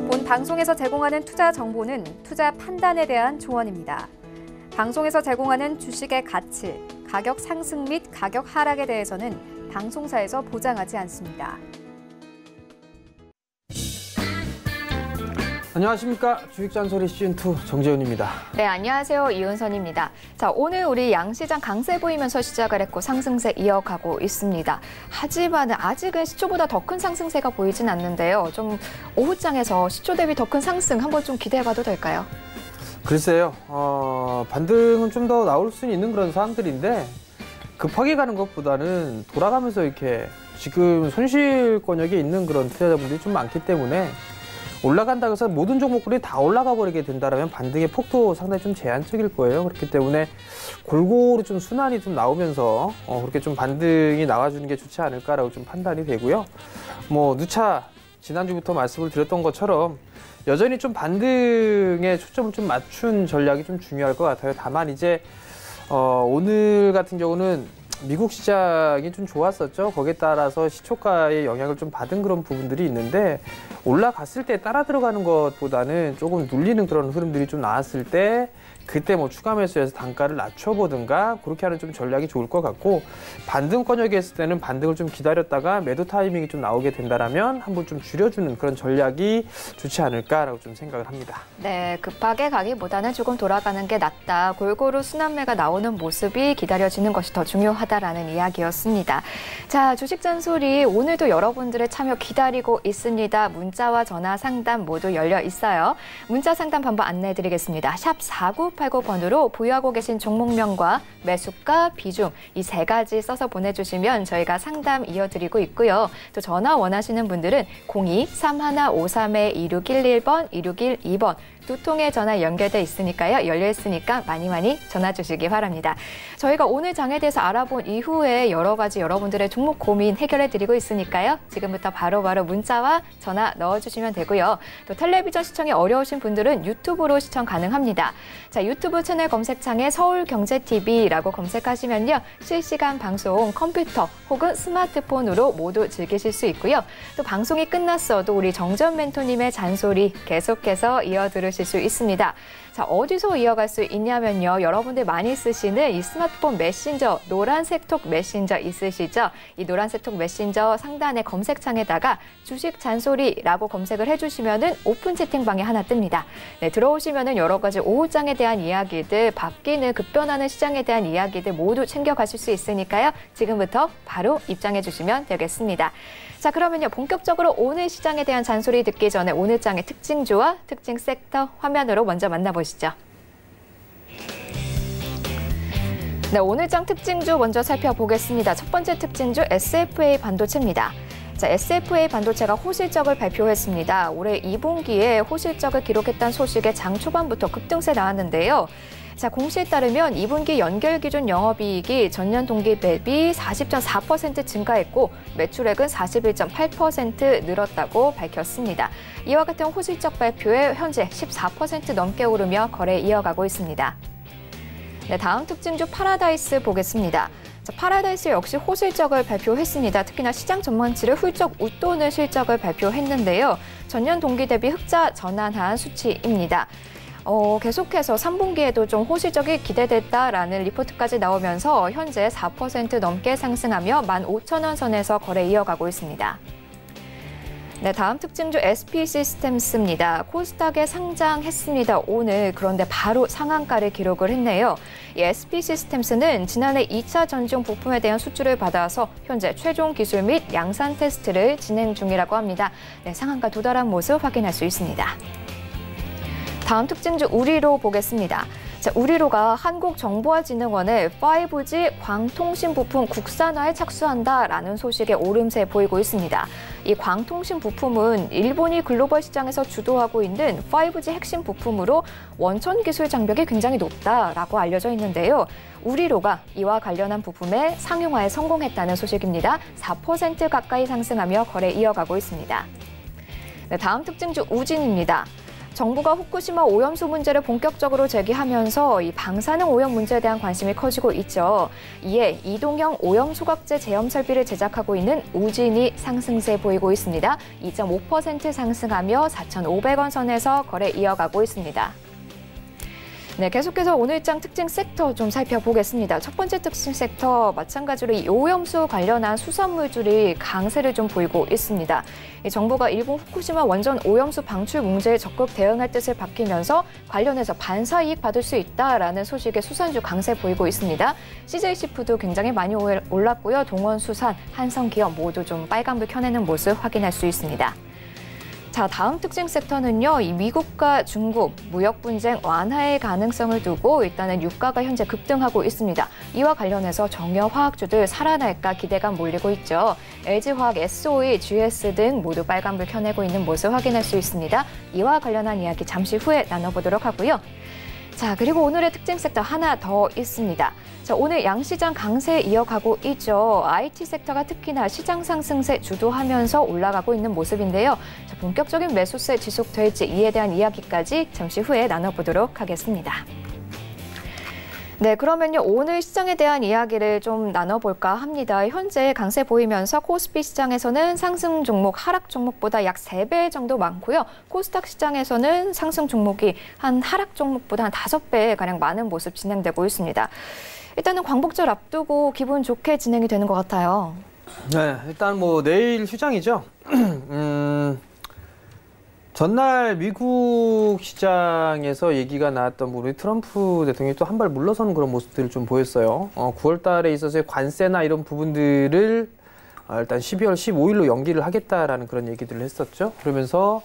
본 방송에서 제공하는 투자 정보는 투자 판단에 대한 조언입니다. 방송에서 제공하는 주식의 가치, 가격 상승 및 가격 하락에 대해서는 방송사에서 보장하지 않습니다. 안녕하십니까. 주식잔소리 시즌2 정재훈입니다. 네, 안녕하세요. 이은선입니다. 자, 오늘 우리 양시장 강세 보이면서 시작을 했고 상승세 이어가고 있습니다. 하지만 아직은 시초보다 더 큰 상승세가 보이진 않는데요. 좀 오후장에서 시초 대비 더 큰 상승 한번 좀 기대해봐도 될까요? 글쎄요. 반등은 좀 더 나올 수 있는 그런 상황들인데 급하게 가는 것보다는 돌아가면서 이렇게 지금 손실권역에 있는 그런 투자자분들이 좀 많기 때문에 올라간다고 해서 모든 종목들이 다 올라가 버리게 된다면 반등의 폭도 상당히 좀 제한적일 거예요. 그렇기 때문에 골고루 좀 순환이 좀 나오면서 그렇게 좀 반등이 나와주는 게 좋지 않을까라고 좀 판단이 되고요. 누차 지난주부터 말씀을 드렸던 것처럼 여전히 좀 반등에 초점을 좀 맞춘 전략이 좀 중요할 것 같아요. 다만 이제 오늘 같은 경우는 미국 시장이 좀 좋았었죠. 거기에 따라서 시초가의 영향을 좀 받은 그런 부분들이 있는데 올라갔을 때 따라 들어가는 것보다는 조금 눌리는 그런 흐름들이 좀 나왔을 때 그때 추가 매수해서 단가를 낮춰보든가 그렇게 하는 좀 전략이 좋을 것 같고, 반등권역에 있을 때는 반등을 좀 기다렸다가 매도 타이밍이 좀 나오게 된다라면 한번 좀 줄여주는 그런 전략이 좋지 않을까라고 좀 생각을 합니다. 네, 급하게 가기보다는 조금 돌아가는 게 낫다. 골고루 순환매가 나오는 모습이 기다려지는 것이 더 중요하다라는 이야기였습니다. 자, 주식잔소리 오늘도 여러분들의 참여 기다리고 있습니다. 문자와 전화 상담 모두 열려 있어요. 문자 상담 방법 안내해드리겠습니다. 샵 4989번으로 보유하고 계신 종목명과 매수가, 비중 이 세 가지 써서 보내주시면 저희가 상담 이어드리고 있고요. 또 전화 원하시는 분들은 02-3153-2611번, 2612번 두 통의 전화 연결돼 있으니까요. 열려 있으니까 많이 전화 주시기 바랍니다. 저희가 오늘 장에 대해서 알아본 이후에 여러 가지 여러분들의 종목 고민 해결해드리고 있으니까요. 지금부터 바로바로 문자와 전화 넣어주시면 되고요. 또 텔레비전 시청이 어려우신 분들은 유튜브로 시청 가능합니다. 자, 유튜브 채널 검색창에 서울경제TV라고 검색하시면요. 실시간 방송 컴퓨터 혹은 스마트폰으로 모두 즐기실 수 있고요. 또 방송이 끝났어도 우리 정전 멘토님의 잔소리 계속해서 이어들으실 수 있습니다. 자, 어디서 이어갈 수 있냐면요. 여러분들 많이 쓰시는 이 스마트폰 메신저, 노란색 톡 메신저 있으시죠? 이 노란색 톡 메신저 상단의 검색창에다가 주식 잔소리라고 검색을 해주시면은 오픈 채팅방이 하나 뜹니다. 네, 들어오시면은 여러 가지 오후장에 대한 이야기들, 바뀌는 급변하는 시장에 대한 이야기들 모두 챙겨가실 수 있으니까요. 지금부터 바로 입장해 주시면 되겠습니다. 자, 그러면요. 본격적으로 오늘 시장에 대한 잔소리 듣기 전에 오늘 장의 특징주와 특징 섹터 화면으로 먼저 만나보시죠. 네, 오늘 장 특징주 먼저 살펴보겠습니다. 첫 번째 특징주 SFA 반도체입니다. 자, SFA 반도체가 호실적을 발표했습니다. 올해 2분기에 호실적을 기록했다는 소식에 장 초반부터 급등세 나왔는데요. 자, 공시에 따르면 2분기 연결 기준 영업이익이 전년 동기 대비 40.4% 증가했고 매출액은 41.8% 늘었다고 밝혔습니다. 이와 같은 호실적 발표에 현재 14% 넘게 오르며 거래 이어가고 있습니다. 네, 다음 특징주 파라다이스 보겠습니다. 자, 파라다이스 역시 호실적을 발표했습니다. 특히나 시장 전망치를 훌쩍 웃도는 실적을 발표했는데요. 전년 동기 대비 흑자 전환한 수치입니다. 계속해서 3분기에도 좀 호실적이 기대됐다라는 리포트까지 나오면서 현재 4% 넘게 상승하며 15,000원 선에서 거래 이어가고 있습니다. 네, 다음 특징주 SP시스템스입니다. 코스닥에 상장했습니다. 오늘 그런데 바로 상한가를 기록을 했네요. 이 SP시스템스는 지난해 2차 전지용 부품에 대한 수주를 받아서 현재 최종 기술 및 양산 테스트를 진행 중이라고 합니다. 네, 상한가 도달한 모습 확인할 수 있습니다. 다음 특징주 우리로 보겠습니다. 자, 우리로가 한국정보화진흥원의 5G 광통신 부품 국산화에 착수한다라는 소식에 오름세 보이고 있습니다. 이 광통신 부품은 일본이 글로벌 시장에서 주도하고 있는 5G 핵심 부품으로 원천 기술 장벽이 굉장히 높다라고 알려져 있는데요. 우리로가 이와 관련한 부품의 상용화에 성공했다는 소식입니다. 4% 가까이 상승하며 거래 이어가고 있습니다. 네, 다음 특징주 우진입니다. 정부가 후쿠시마 오염수 문제를 본격적으로 제기하면서 이 방사능 오염 문제에 대한 관심이 커지고 있죠. 이에 이동형 오염 소각제 제염 설비를 제작하고 있는 우진이 상승세 보이고 있습니다. 2.5% 상승하며 4,500원 선에서 거래 이어가고 있습니다. 네, 계속해서 오늘장 특징 섹터 좀 살펴보겠습니다. 첫 번째 특징 섹터, 마찬가지로 이 오염수 관련한 수산물들이 강세를 좀 보이고 있습니다. 이 정부가 일본 후쿠시마 원전 오염수 방출 문제에 적극 대응할 뜻을 밝히면서 관련해서 반사 이익 받을 수 있다라는 소식에 수산주 강세 보이고 있습니다. CJC푸드 굉장히 많이 올랐고요. 동원수산, 한성기업 모두 좀 빨간불 켜내는 모습 확인할 수 있습니다. 자, 다음 특징 섹터는요. 이 미국과 중국 무역 분쟁 완화의 가능성을 두고 일단은 유가가 현재 급등하고 있습니다. 이와 관련해서 정유화학주들 살아날까 기대감 몰리고 있죠. LG화학, SOE, GS 등 모두 빨간불 켜내고 있는 모습 확인할 수 있습니다. 이와 관련한 이야기 잠시 후에 나눠보도록 하고요. 자, 그리고 오늘의 특징 섹터 하나 더 있습니다. 자, 오늘 양시장 강세 이어가고 있죠. IT 섹터가 특히나 시장 상승세 주도하면서 올라가고 있는 모습인데요. 자, 본격적인 매수세 지속될지 이에 대한 이야기까지 잠시 후에 나눠보도록 하겠습니다. 네, 그러면요. 오늘 시장에 대한 이야기를 좀 나눠볼까 합니다. 현재 강세 보이면서 코스피 시장에서는 상승 종목, 하락 종목보다 약 3배 정도 많고요. 코스닥 시장에서는 상승 종목이 한 하락 종목보다 한 5배가량 많은 모습 진행되고 있습니다. 일단은 광복절 앞두고 기분 좋게 진행이 되는 것 같아요. 네, 일단 뭐 내일 휴장이죠. 전날 미국 시장에서 얘기가 나왔던 우리 트럼프 대통령이 또 한 발 물러서는 그런 모습들을 좀 보였어요. 9월 달에 있어서의 관세나 이런 부분들을 일단 12월 15일로 연기를 하겠다라는 그런 얘기들을 했었죠. 그러면서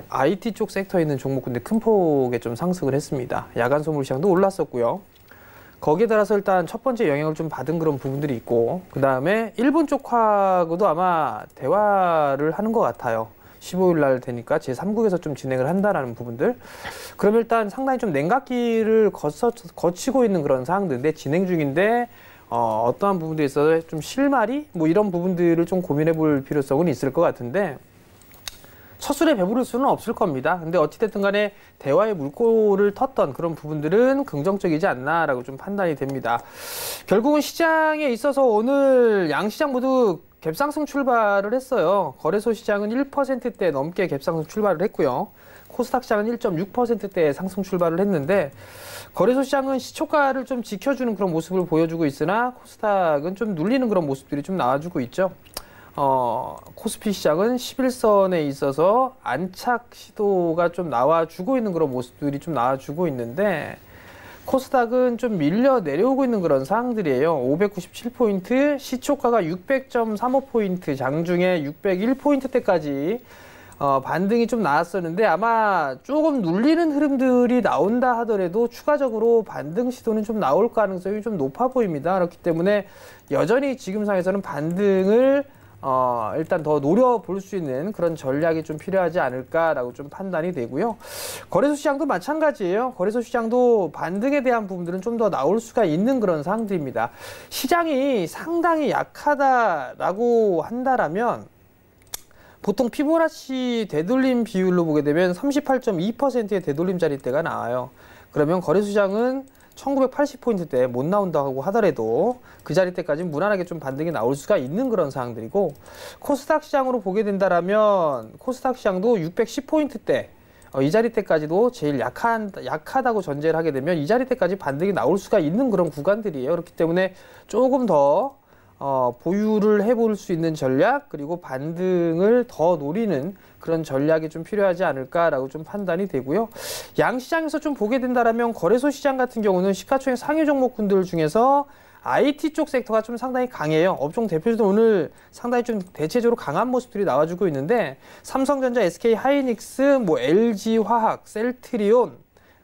IT 쪽 섹터에 있는 종목군들 큰 폭의 좀 상승을 했습니다. 야간 선물 시장도 올랐었고요. 거기에 따라서 일단 첫 번째 영향을 좀 받은 그런 부분들이 있고, 그 다음에 일본 쪽하고도 아마 대화를 하는 것 같아요. 15일 날 되니까 제3국에서 좀 진행을 한다라는 부분들. 그럼 일단 상당히 좀 냉각기를 거치고 있는 그런 상황들인데, 진행 중인데, 어떠한 부분들에 있어서 좀 실마리? 뭐 이런 부분들을 좀 고민해 볼 필요성은 있을 것 같은데, 첫 술에 배부를 수는 없을 겁니다. 근데 어찌됐든 간에 대화의 물꼬를 텄던 그런 부분들은 긍정적이지 않나라고 좀 판단이 됩니다. 결국은 시장에 있어서 오늘 양시장 모두 갭상승 출발을 했어요. 거래소 시장은 1%대 넘게 갭상승 출발을 했고요. 코스닥 시장은 1.6%대 상승 출발을 했는데, 거래소 시장은 시초가를 좀 지켜주는 그런 모습을 보여주고 있으나 코스닥은 좀 눌리는 그런 모습들이 좀 나와주고 있죠. 코스피 시장은 11선에 있어서 안착 시도가 좀 나와주고 있는 그런 모습들이 좀 나와주고 있는데, 코스닥은 좀 밀려 내려오고 있는 그런 상황들이에요. 597포인트, 시초가가 600.35포인트, 장중에 601포인트대까지 반등이 좀 나왔었는데, 아마 조금 눌리는 흐름들이 나온다 하더라도 추가적으로 반등 시도는 좀 나올 가능성이 좀 높아 보입니다. 그렇기 때문에 여전히 지금 상황에서는 반등을 일단 더 노려볼 수 있는 그런 전략이 좀 필요하지 않을까라고 좀 판단이 되고요. 거래소 시장도 마찬가지예요. 거래소 시장도 반등에 대한 부분들은 좀 더 나올 수가 있는 그런 상황들입니다. 시장이 상당히 약하다라고 한다라면 보통 피보나치 되돌림 비율로 보게 되면 38.2%의 되돌림 자리대가 나와요. 그러면 거래소 시장은 1980포인트대 못 나온다고 하더라도 그 자리대까지 무난하게 좀 반등이 나올 수가 있는 그런 상황들이고, 코스닥 시장으로 보게 된다라면 코스닥 시장도 610포인트대 이 자리대까지도 제일 약하다고 전제를 하게 되면 이 자리대까지 반등이 나올 수가 있는 그런 구간들이에요. 그렇기 때문에 조금 더 보유를 해볼 수 있는 전략, 그리고 반등을 더 노리는 그런 전략이 좀 필요하지 않을까라고 좀 판단이 되고요. 양시장에서 좀 보게 된다라면 거래소 시장 같은 경우는 시가총액 상위 종목군들 중에서 IT 쪽 섹터가 좀 상당히 강해요. 업종 대표주도 오늘 상당히 좀 대체적으로 강한 모습들이 나와주고 있는데, 삼성전자, SK하이닉스, 뭐 LG화학, 셀트리온,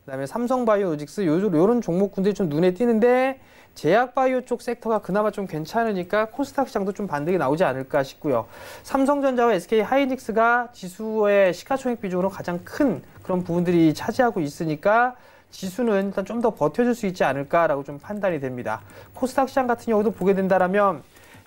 그다음에 삼성바이오로직스 요런 종목군들이 좀 눈에 띄는데, 제약바이오 쪽 섹터가 그나마 좀 괜찮으니까 코스닥 시장도 좀 반등이 나오지 않을까 싶고요. 삼성전자와 SK하이닉스가 지수의 시가총액 비중으로 가장 큰 그런 부분들이 차지하고 있으니까 지수는 일단 좀 더 버텨줄 수 있지 않을까라고 좀 판단이 됩니다. 코스닥 시장 같은 경우도 보게 된다라면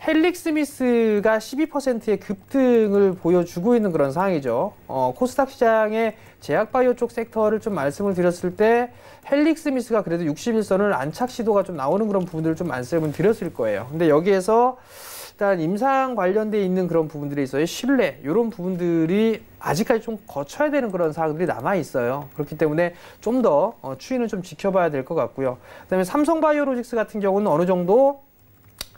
헬릭스미스가 12%의 급등을 보여주고 있는 그런 상황이죠. 코스닥 시장의 제약바이오 쪽 섹터를 좀 말씀을 드렸을 때 헬릭스미스가 그래도 61선을 안착 시도가 좀 나오는 그런 부분들을 좀 말씀을 드렸을 거예요. 근데 여기에서 일단 임상 관련돼 있는 그런 부분들에 있어서 신뢰 이런 부분들이 아직까지 좀 거쳐야 되는 그런 사항들이 남아 있어요. 그렇기 때문에 좀 더 추이는 좀 지켜봐야 될 것 같고요. 그다음에 삼성바이오로직스 같은 경우는 어느 정도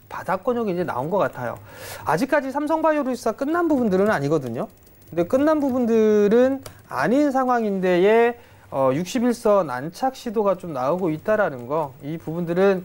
바닥권역이 이제 나온 것 같아요. 아직까지 삼성바이오로직스가 끝난 부분들은 아니거든요. 근데 끝난 부분들은 아닌 상황인데에 61선 안착 시도가 좀 나오고 있다라는 거, 이 부분들은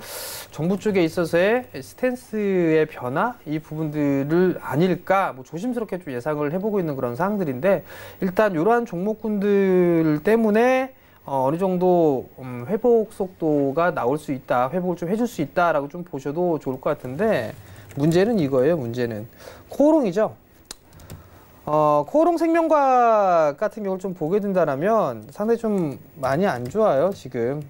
정부 쪽에 있어서의 스탠스의 변화, 이 부분들을 아닐까 뭐 조심스럽게 좀 예상을 해보고 있는 그런 사항들인데, 일단 이러한 종목군들 때문에 어느 정도 회복 속도가 나올 수 있다, 회복을 좀 해줄 수 있다라고 좀 보셔도 좋을 것 같은데, 문제는 이거예요. 문제는 코오롱이죠. 코오롱 생명과학 같은 경우를 좀 보게 된다면 상당히 좀 많이 안 좋아요. 지금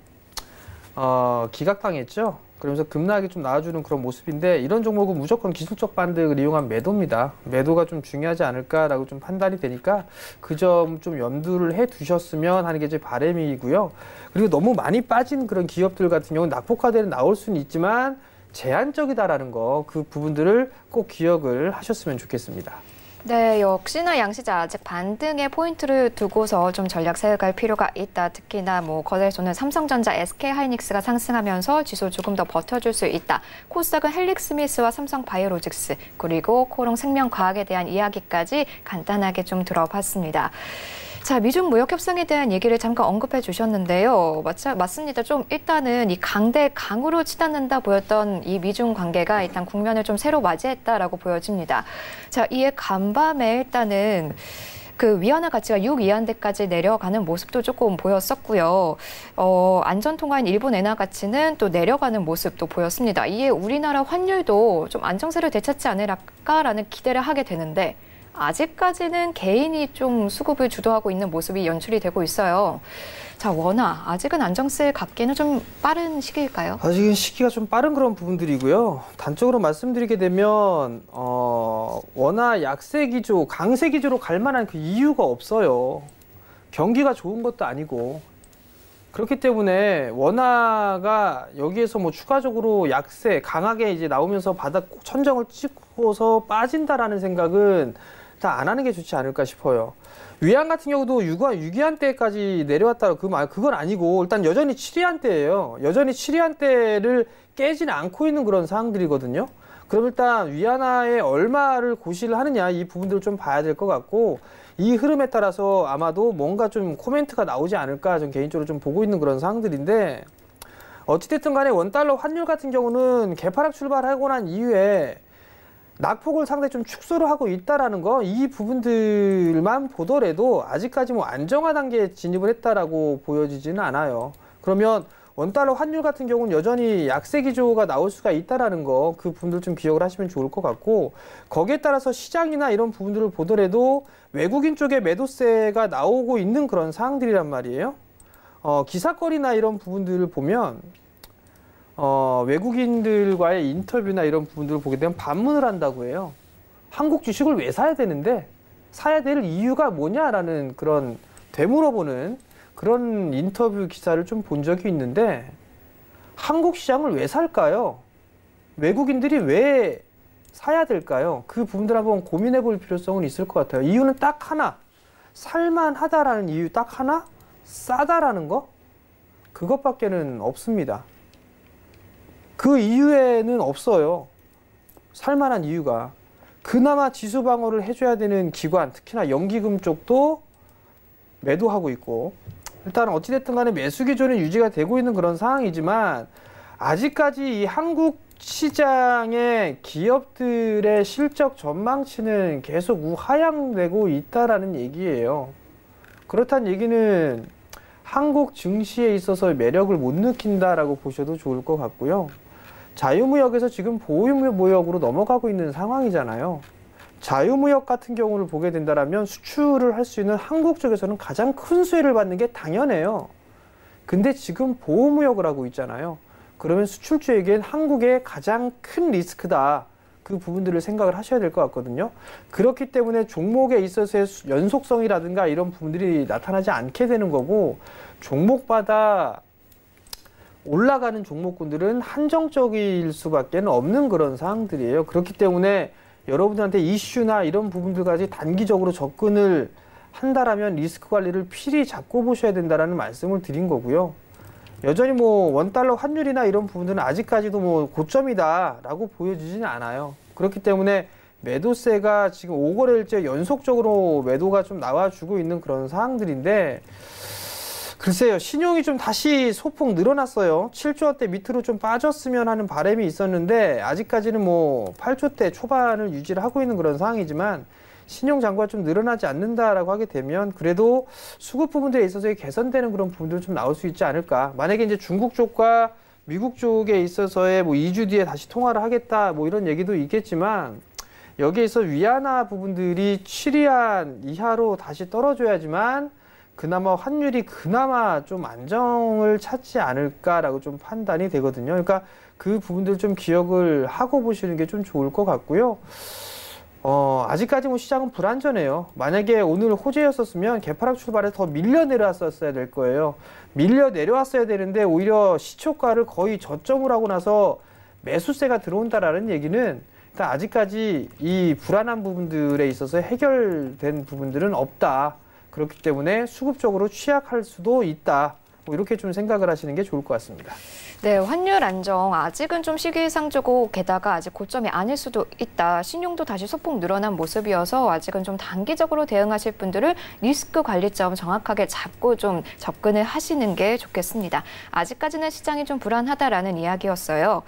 기각당했죠. 그러면서 급락이 좀 나와주는 그런 모습인데, 이런 종목은 무조건 기술적 반등을 이용한 매도입니다. 매도가 좀 중요하지 않을까라고 좀 판단이 되니까 그 점 좀 염두를 해 두셨으면 하는 게 제 바람이고요. 그리고 너무 많이 빠진 그런 기업들 같은 경우는 낙폭과대는 나올 수는 있지만 제한적이다라는 거, 그 부분들을 꼭 기억을 하셨으면 좋겠습니다. 네, 역시나 양시장 아직 반등의 포인트를 두고서 좀 전략 세워갈 필요가 있다. 특히나 뭐 거래소는 삼성전자, SK하이닉스가 상승하면서 지수 조금 더 버텨줄 수 있다. 코스닥은 헬릭스미스와 삼성바이오로직스 그리고 코오롱 생명과학에 대한 이야기까지 간단하게 좀 들어봤습니다. 자, 미중 무역 협상에 대한 얘기를 잠깐 언급해 주셨는데요. 맞습니다. 좀 일단은 이 강대 강으로 치닫는다 보였던 이 미중 관계가 일단 국면을 좀 새로 맞이했다라고 보여집니다. 자, 이에 간밤에 일단은 그 위안화 가치가 6위안대까지 내려가는 모습도 조금 보였었고요. 안전통화인 일본 엔화 가치는 또 내려가는 모습도 보였습니다. 이에 우리나라 환율도 좀 안정세를 되찾지 않을까라는 기대를 하게 되는데, 아직까지는 개인이 좀 수급을 주도하고 있는 모습이 연출이 되고 있어요. 자, 원화 아직은 안정세 갖기는 좀 빠른 시기일까요? 아직은 시기가 좀 빠른 그런 부분들이고요. 단적으로 말씀드리게 되면 원화 약세 기조, 강세 기조로 갈 만한 그 이유가 없어요. 경기가 좋은 것도 아니고. 그렇기 때문에 원화가 여기에서 뭐 추가적으로 약세, 강하게 이제 나오면서 바닥 천정을 찍고서 빠진다라는 생각은 다 안 하는 게 좋지 않을까 싶어요. 위안 같은 경우도 6위안대까지 내려왔다, 그건 아니고 일단 여전히 7위안대예요. 여전히 7위안대를 깨지는 않고 있는 그런 상황들이거든요. 그럼 일단 위안화에 얼마를 고시를 하느냐, 이 부분들을 좀 봐야 될 것 같고, 이 흐름에 따라서 아마도 뭔가 좀 코멘트가 나오지 않을까 좀 개인적으로 좀 보고 있는 그런 상황들인데, 어찌됐든 간에 원달러 환율 같은 경우는 개파락 출발하고 난 이후에 낙폭을 상당히 좀 축소를 하고 있다라는 거, 이 부분들만 보더라도 아직까지 뭐 안정화 단계에 진입을 했다라고 보여지지는 않아요. 그러면 원달러 환율 같은 경우는 여전히 약세 기조가 나올 수가 있다라는 거, 그 부분들 좀 기억을 하시면 좋을 것 같고, 거기에 따라서 시장이나 이런 부분들을 보더라도 외국인 쪽에 매도세가 나오고 있는 그런 상황들이란 말이에요. 기사거리나 이런 부분들을 보면 외국인들과의 인터뷰나 이런 부분들을 보게 되면 반문을 한다고 해요. 한국 주식을 왜 사야 되는데, 사야 될 이유가 뭐냐라는 그런 되물어보는 그런 인터뷰 기사를 좀 본 적이 있는데, 한국 시장을 왜 살까요? 외국인들이 왜 사야 될까요? 그 부분들 한번 고민해 볼 필요성은 있을 것 같아요. 이유는 딱 하나, 살만하다라는 이유 딱 하나, 싸다라는 거, 그것밖에는 없습니다. 그 이유에는 없어요. 살만한 이유가. 그나마 지수 방어를 해줘야 되는 기관, 특히나 연기금 쪽도 매도하고 있고, 일단 어찌됐든 간에 매수 기조는 유지가 되고 있는 그런 상황이지만, 아직까지 이 한국 시장의 기업들의 실적 전망치는 계속 우하향되고 있다라는 얘기예요. 그렇다는 얘기는 한국 증시에 있어서 매력을 못 느낀다라고 보셔도 좋을 것 같고요. 자유무역에서 지금 보유무역으로 넘어가고 있는 상황이잖아요. 자유무역 같은 경우를 보게 된다면 수출을 할 수 있는 한국 쪽에서는 가장 큰 수혜를 받는 게 당연해요. 근데 지금 보호무역을 하고 있잖아요. 그러면 수출주에겐 한국의 가장 큰 리스크다. 그 그 부분들을 생각을 하셔야 될 것 같거든요. 그렇기 때문에 종목에 있어서의 연속성이라든가 이런 부분들이 나타나지 않게 되는 거고, 종목마다 올라가는 종목군들은 한정적일 수밖에 없는 그런 상황들이에요. 그렇기 때문에 여러분들한테 이슈나 이런 부분들까지 단기적으로 접근을 한다라면 리스크 관리를 필히 잡고 보셔야 된다라는 말씀을 드린 거고요. 여전히 뭐 원달러 환율이나 이런 부분들은 아직까지도 뭐 고점이다라고 보여지지는 않아요. 그렇기 때문에 매도세가 지금 5거래일째 연속적으로 매도가 좀 나와주고 있는 그런 상황들인데, 글쎄요, 신용이 좀 다시 소폭 늘어났어요. 7조대 밑으로 좀 빠졌으면 하는 바람이 있었는데, 아직까지는 뭐 8조대 초반을 유지를 하고 있는 그런 상황이지만, 신용 잔고가 좀 늘어나지 않는다라고 하게 되면 그래도 수급 부분들에 있어서 개선되는 그런 부분들 좀 나올 수 있지 않을까. 만약에 이제 중국 쪽과 미국 쪽에 있어서의 뭐 2주 뒤에 다시 통화를 하겠다 뭐 이런 얘기도 있겠지만, 여기에 있어 위안화 부분들이 7위안 이하로 다시 떨어져야지만 그나마 환율이 그나마 좀 안정을 찾지 않을까라고 좀 판단이 되거든요. 그러니까 그 부분들 좀 기억을 하고 보시는 게 좀 좋을 것 같고요. 아직까지 뭐 시장은 불안전해요. 만약에 오늘 호재였었으면 개파락 출발에 더 밀려 내려왔었어야 될 거예요. 밀려 내려왔어야 되는데 오히려 시초가를 거의 저점을 하고 나서 매수세가 들어온다라는 얘기는 일단 아직까지 이 불안한 부분들에 있어서 해결된 부분들은 없다. 그렇기 때문에 수급적으로 취약할 수도 있다. 뭐 이렇게 좀 생각을 하시는 게 좋을 것 같습니다. 네, 환율 안정 아직은 좀 시기상조고 게다가 아직 고점이 아닐 수도 있다. 신용도 다시 소폭 늘어난 모습이어서 아직은 좀 단기적으로 대응하실 분들은 리스크 관리점 정확하게 잡고 좀 접근을 하시는 게 좋겠습니다. 아직까지는 시장이 좀 불안하다라는 이야기였어요.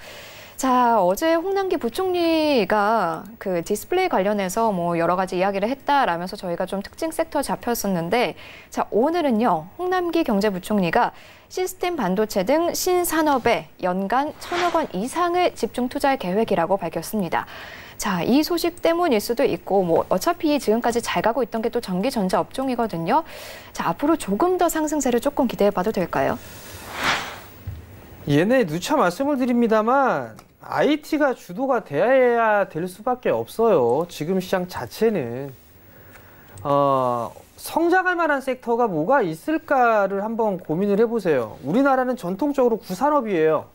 자, 어제 홍남기 부총리가 그 디스플레이 관련해서 뭐 여러 가지 이야기를 했다라면서 저희가 좀 특징 섹터 잡혔었는데, 자, 오늘은요, 홍남기 경제부총리가 시스템 반도체 등 신산업에 연간 1,000억 원 이상을 집중 투자할 계획이라고 밝혔습니다. 자, 이 소식 때문일 수도 있고, 뭐 어차피 지금까지 잘 가고 있던 게 또 전기 전자 업종이거든요. 자, 앞으로 조금 더 상승세를 조금 기대해 봐도 될까요? 얘네 누차 말씀을 드립니다만 IT가 주도가 돼야 될 수밖에 없어요. 지금 시장 자체는 성장할 만한 섹터가 뭐가 있을까를 한번 고민을 해보세요. 우리나라는 전통적으로 구산업이에요.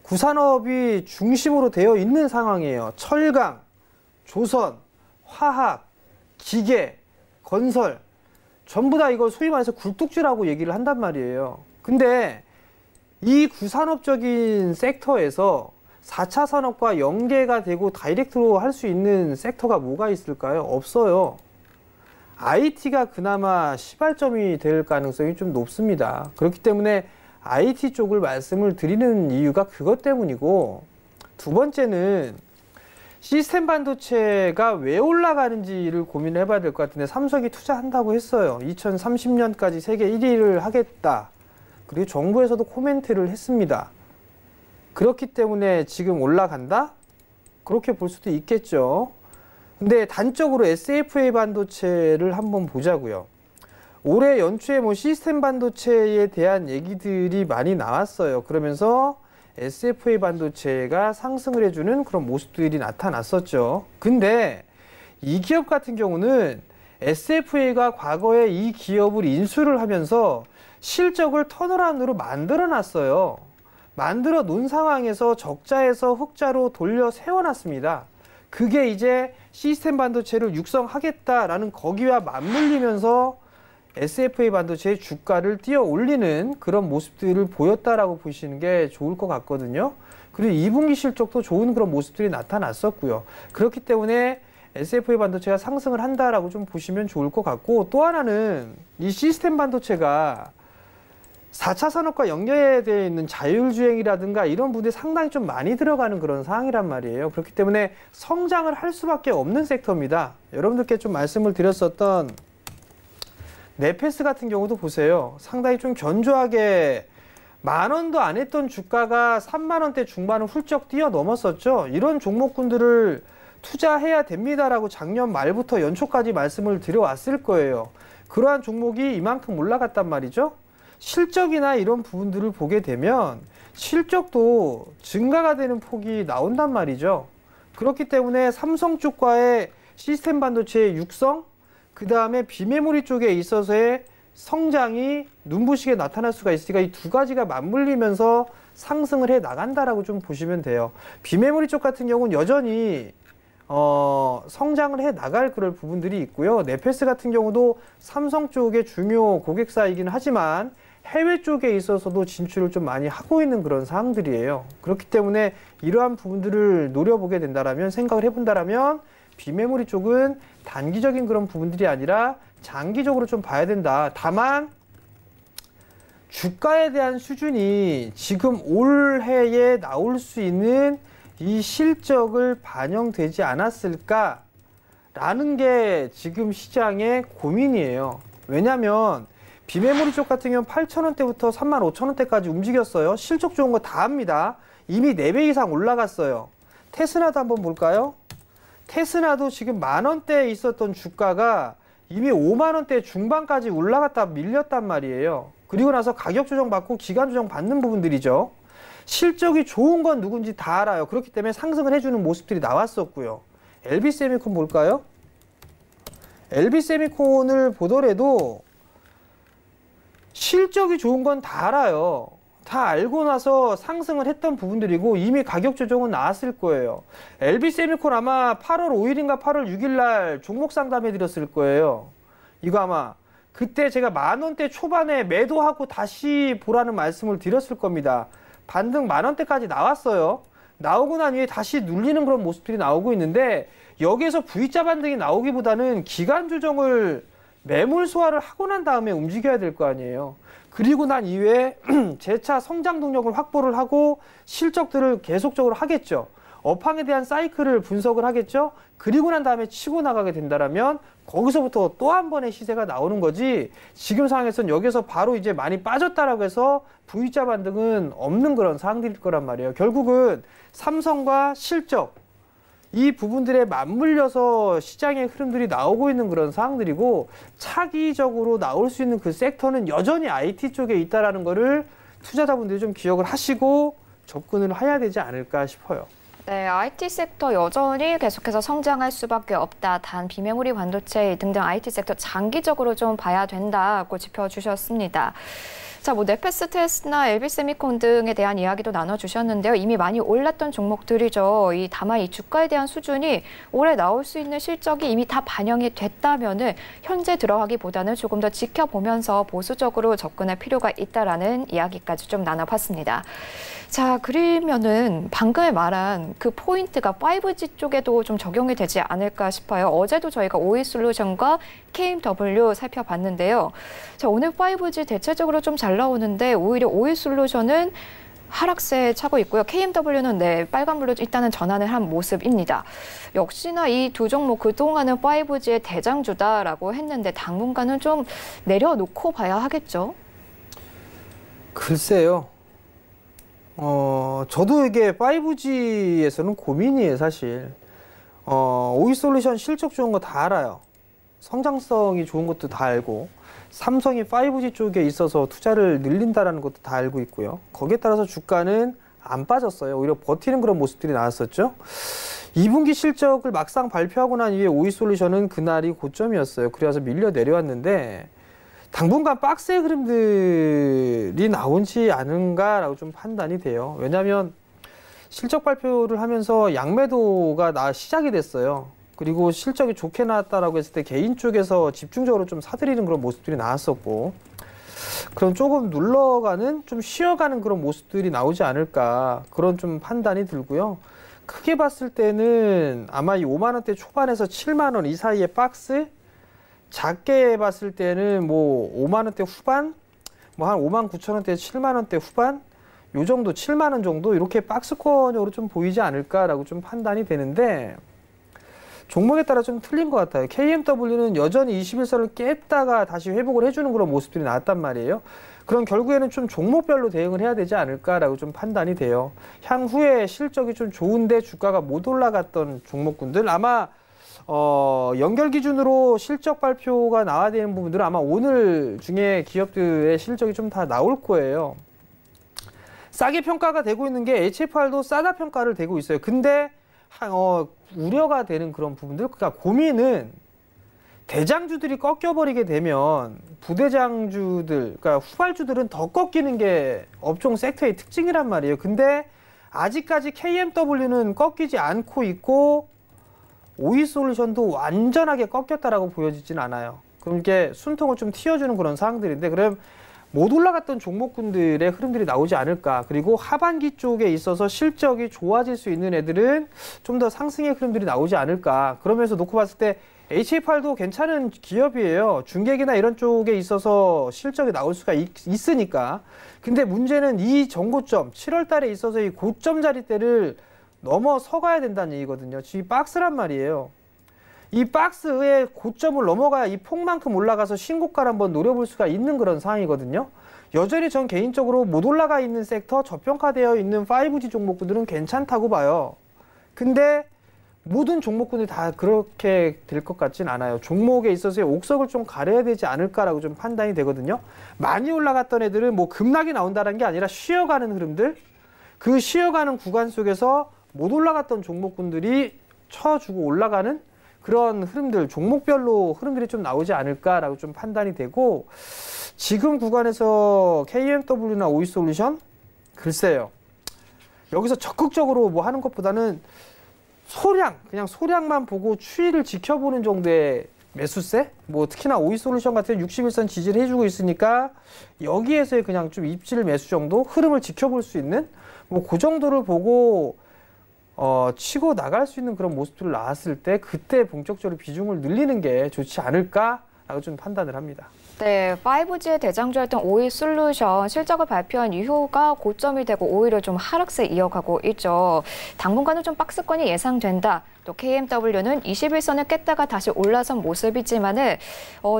구산업이 중심으로 되어 있는 상황이에요. 철강, 조선, 화학, 기계, 건설 전부 다 이걸 소위 말해서 굴뚝지라고 얘기를 한단 말이에요. 근데 이 구산업적인 섹터에서 4차 산업과 연계가 되고 다이렉트로 할 수 있는 섹터가 뭐가 있을까요? 없어요. IT가 그나마 시발점이 될 가능성이 좀 높습니다. 그렇기 때문에 IT 쪽을 말씀을 드리는 이유가 그것 때문이고, 두 번째는 시스템 반도체가 왜 올라가는지를 고민을 해봐야 될 것 같은데, 삼성이 투자한다고 했어요. 2030년까지 세계 1위를 하겠다. 그리고 정부에서도 코멘트를 했습니다. 그렇기 때문에 지금 올라간다? 그렇게 볼 수도 있겠죠. 근데 단적으로 SFA 반도체를 한번 보자고요. 올해 연초에 뭐 시스템 반도체에 대한 얘기들이 많이 나왔어요. 그러면서 SFA 반도체가 상승을 해주는 그런 모습들이 나타났었죠. 근데 이 기업 같은 경우는 SFA가 과거에 이 기업을 인수를 하면서 실적을 턴어라운드로 만들어 놨어요. 만들어 놓은 상황에서 적자에서 흑자로 돌려 세워놨습니다. 그게 이제 시스템 반도체를 육성하겠다라는 거기와 맞물리면서 SFA 반도체의 주가를 띄어 올리는 그런 모습들을 보였다라고 보시는 게 좋을 것 같거든요. 그리고 2분기 실적도 좋은 그런 모습들이 나타났었고요. 그렇기 때문에 SFA 반도체가 상승을 한다라고 좀 보시면 좋을 것 같고, 또 하나는 이 시스템 반도체가 4차 산업과 연계되어 있는 자율주행이라든가 이런 부분이 상당히 좀 많이 들어가는 그런 상황이란 말이에요. 그렇기 때문에 성장을 할 수밖에 없는 섹터입니다. 여러분들께 좀 말씀을 드렸었던 네페스 같은 경우도 보세요. 상당히 좀 견조하게 10,000원도 안 했던 주가가 30,000원대 중반을 훌쩍 뛰어넘었었죠. 이런 종목군들을 투자해야 됩니다라고 작년 말부터 연초까지 말씀을 드려왔을 거예요. 그러한 종목이 이만큼 올라갔단 말이죠. 실적이나 이런 부분들을 보게 되면 실적도 증가가 되는 폭이 나온단 말이죠. 그렇기 때문에 삼성 쪽과의 시스템 반도체의 육성, 그 다음에 비메모리 쪽에 있어서의 성장이 눈부시게 나타날 수가 있으니까 이 두 가지가 맞물리면서 상승을 해 나간다라고 좀 보시면 돼요. 비메모리 쪽 같은 경우는 여전히 성장을 해 나갈 그럴 부분들이 있고요. 네페스 같은 경우도 삼성 쪽의 중요 고객사이긴 하지만 해외 쪽에 있어서도 진출을 좀 많이 하고 있는 그런 사항들이에요. 그렇기 때문에 이러한 부분들을 노려보게 된다라면, 생각을 해본다라면 비메모리 쪽은 단기적인 그런 부분들이 아니라 장기적으로 좀 봐야 된다. 다만 주가에 대한 수준이 지금 올해에 나올 수 있는 이 실적을 반영되지 않았을까라는 게 지금 시장의 고민이에요. 왜냐하면 비메모리 쪽 같은 경우는 8,000원대부터 35,000원대까지 움직였어요. 실적 좋은 거 다 합니다. 이미 4배 이상 올라갔어요. 테스나도 한번 볼까요? 테스나도 지금 만원대에 있었던 주가가 이미 5만원대 중반까지 올라갔다 밀렸단 말이에요. 그리고 나서 가격 조정 받고 기간 조정 받는 부분들이죠. 실적이 좋은 건 누군지 다 알아요. 그렇기 때문에 상승을 해주는 모습들이 나왔었고요. LB세미콘 볼까요? LB세미콘을 보더라도 실적이 좋은 건 다 알아요. 다 알고 나서 상승을 했던 부분들이고 이미 가격 조정은 나왔을 거예요. LB세미콘 아마 8월 5일인가 8월 6일 날 종목 상담해 드렸을 거예요. 이거 아마 그때 제가 만원대 초반에 매도하고 다시 보라는 말씀을 드렸을 겁니다. 반등 만원대까지 나왔어요. 나오고 난 후에 다시 눌리는 그런 모습들이 나오고 있는데 여기에서 V자 반등이 나오기보다는 기간 조정을 매물 소화를 하고 난 다음에 움직여야 될 거 아니에요. 그리고 난 이후에 재차 성장 동력을 확보를 하고 실적들을 계속적으로 하겠죠. 업황에 대한 사이클을 분석을 하겠죠. 그리고 난 다음에 치고 나가게 된다라면 거기서부터 또 한 번의 시세가 나오는 거지, 지금 상황에서는 여기서 바로 이제 많이 빠졌다라고 해서 V자 반등은 없는 그런 상황들일 거란 말이에요. 결국은 삼성과 실적, 이 부분들에 맞물려서 시장의 흐름들이 나오고 있는 그런 상황들이고, 차기적으로 나올 수 있는 그 섹터는 여전히 IT 쪽에 있다라는 거를 투자자분들이 좀 기억을 하시고 접근을 해야 되지 않을까 싶어요. 네, IT 섹터 여전히 계속해서 성장할 수밖에 없다. 단 비메모리 반도체 등등 IT 섹터 장기적으로 좀 봐야 된다고 짚어주셨습니다. 자, 네페스, 테스나, LB세미콘 등에 대한 이야기도 나눠주셨는데요. 이미 많이 올랐던 종목들이죠. 다만 이 주가에 대한 수준이 올해 나올 수 있는 실적이 이미 다 반영이 됐다면은 현재 들어가기보다는 조금 더 지켜보면서 보수적으로 접근할 필요가 있다라는 이야기까지 좀 나눠봤습니다. 자, 그러면은 방금 말한 그 포인트가 5G 쪽에도 좀 적용이 되지 않을까 싶어요. 어제도 저희가 OE솔루션과 KMW 살펴봤는데요. 자, 오늘 5G 대체적으로 좀 잘 나오는데 오히려 OE솔루션은 하락세에 차고 있고요. KMW는 빨간불로 일단은 전환을 한 모습입니다. 역시나 이 두 종목 그동안은 5G의 대장주다라고 했는데 당분간은 좀 내려놓고 봐야 하겠죠? 글쎄요. 저도 이게 5G에서는 고민이에요, 사실. OE솔루션 실적 좋은 거 다 알아요. 성장성이 좋은 것도 다 알고, 삼성이 5G 쪽에 있어서 투자를 늘린다라는 것도 다 알고 있고요. 거기에 따라서 주가는 안 빠졌어요. 오히려 버티는 그런 모습들이 나왔었죠. 2분기 실적을 막상 발표하고 난 이후에 OE솔루션은 그날이 고점이었어요. 그래서 밀려 내려왔는데 당분간 박스의 흐름들이 나오지 않은가라고 좀 판단이 돼요. 왜냐하면 실적 발표를 하면서 양매도가 시작이 됐어요. 그리고 실적이 좋게 나왔다라고 했을 때 개인 쪽에서 집중적으로 좀 사들이는 그런 모습들이 나왔었고, 그럼 조금 눌러가는, 좀 쉬어가는 그런 모습들이 나오지 않을까, 그런 좀 판단이 들고요. 크게 봤을 때는 아마 이 5만원대 초반에서 7만원 이 사이의 박스, 작게 봤을 때는 뭐 5만원대 후반, 뭐 한 5만 9천원대 7만원대 후반, 요 정도 7만원 정도 이렇게 박스권으로 좀 보이지 않을까라고 좀 판단이 되는데, 종목에 따라 좀 틀린 것 같아요. KMW는 여전히 21선을 깼다가 다시 회복을 해주는 그런 모습들이 나왔단 말이에요. 그럼 결국에는 좀 종목별로 대응을 해야 되지 않을까라고 좀 판단이 돼요. 향후에 실적이 좀 좋은데 주가가 못 올라갔던 종목군들, 아마 연결 기준으로 실적 발표가 나와야 되는 부분들은 아마 오늘 중에 기업들의 실적이 좀 다 나올 거예요. 싸게 평가가 되고 있는 게 HFR도 싸다 평가를 되고 있어요. 근데 우려가 되는 그런 부분들, 그러니까 고민은 대장주들이 꺾여버리게 되면 부대장주들, 그러니까 후발주들은 더 꺾이는 게 업종 섹터의 특징이란 말이에요. 근데 아직까지 KMW는 꺾이지 않고 있고 오이솔루션도 완전하게 꺾였다라고 보여지진 않아요. 그럼 이게 숨통을 좀 틔워주는 그런 상황들인데, 그럼 못 올라갔던 종목군들의 흐름들이 나오지 않을까. 그리고 하반기 쪽에 있어서 실적이 좋아질 수 있는 애들은 좀 더 상승의 흐름들이 나오지 않을까. 그러면서 놓고 봤을 때 HA8도 괜찮은 기업이에요. 중계기나 이런 쪽에 있어서 실적이 나올 수가 있으니까. 근데 문제는 이 정고점, 7월 달에 있어서 이 고점 자리대를 넘어서가야 된다는 얘기거든요. 지금 이 박스란 말이에요. 이 박스의 고점을 넘어가야 이 폭만큼 올라가서 신고가를 한번 노려볼 수가 있는 그런 상황이거든요. 여전히 전 개인적으로 못 올라가 있는 섹터, 저평가되어 있는 5G 종목군들은 괜찮다고 봐요. 근데 모든 종목군이 다 그렇게 될 것 같진 않아요. 종목에 있어서의 옥석을 좀 가려야 되지 않을까라고 좀 판단이 되거든요. 많이 올라갔던 애들은 뭐 급락이 나온다는 게 아니라 쉬어가는 흐름들, 그 쉬어가는 구간 속에서 못 올라갔던 종목군들이 쳐주고 올라가는 그런 흐름들, 종목별로 흐름들이 좀 나오지 않을까라고 좀 판단이 되고, 지금 구간에서 KMW나 오이솔루션? 글쎄요. 여기서 적극적으로 뭐 하는 것보다는 그냥 소량만 보고 추이를 지켜보는 정도의 매수세? 뭐 특히나 오이솔루션 같은 61선 지지를 해주고 있으니까 여기에서의 그냥 좀 입질 매수 정도? 흐름을 지켜볼 수 있는? 뭐 그 정도를 보고 치고 나갈 수 있는 그런 모습들을 나왔을 때 그때 본격적으로 비중을 늘리는 게 좋지 않을까라고 좀 판단을 합니다. 네, 5G의 대장주였던 오이솔루션 실적을 발표한 이후가 고점이 되고 오히려 좀 하락세 이어가고 있죠. 당분간은 좀 박스권이 예상된다. 또 KMW는 21선을 깼다가 다시 올라선 모습이지만은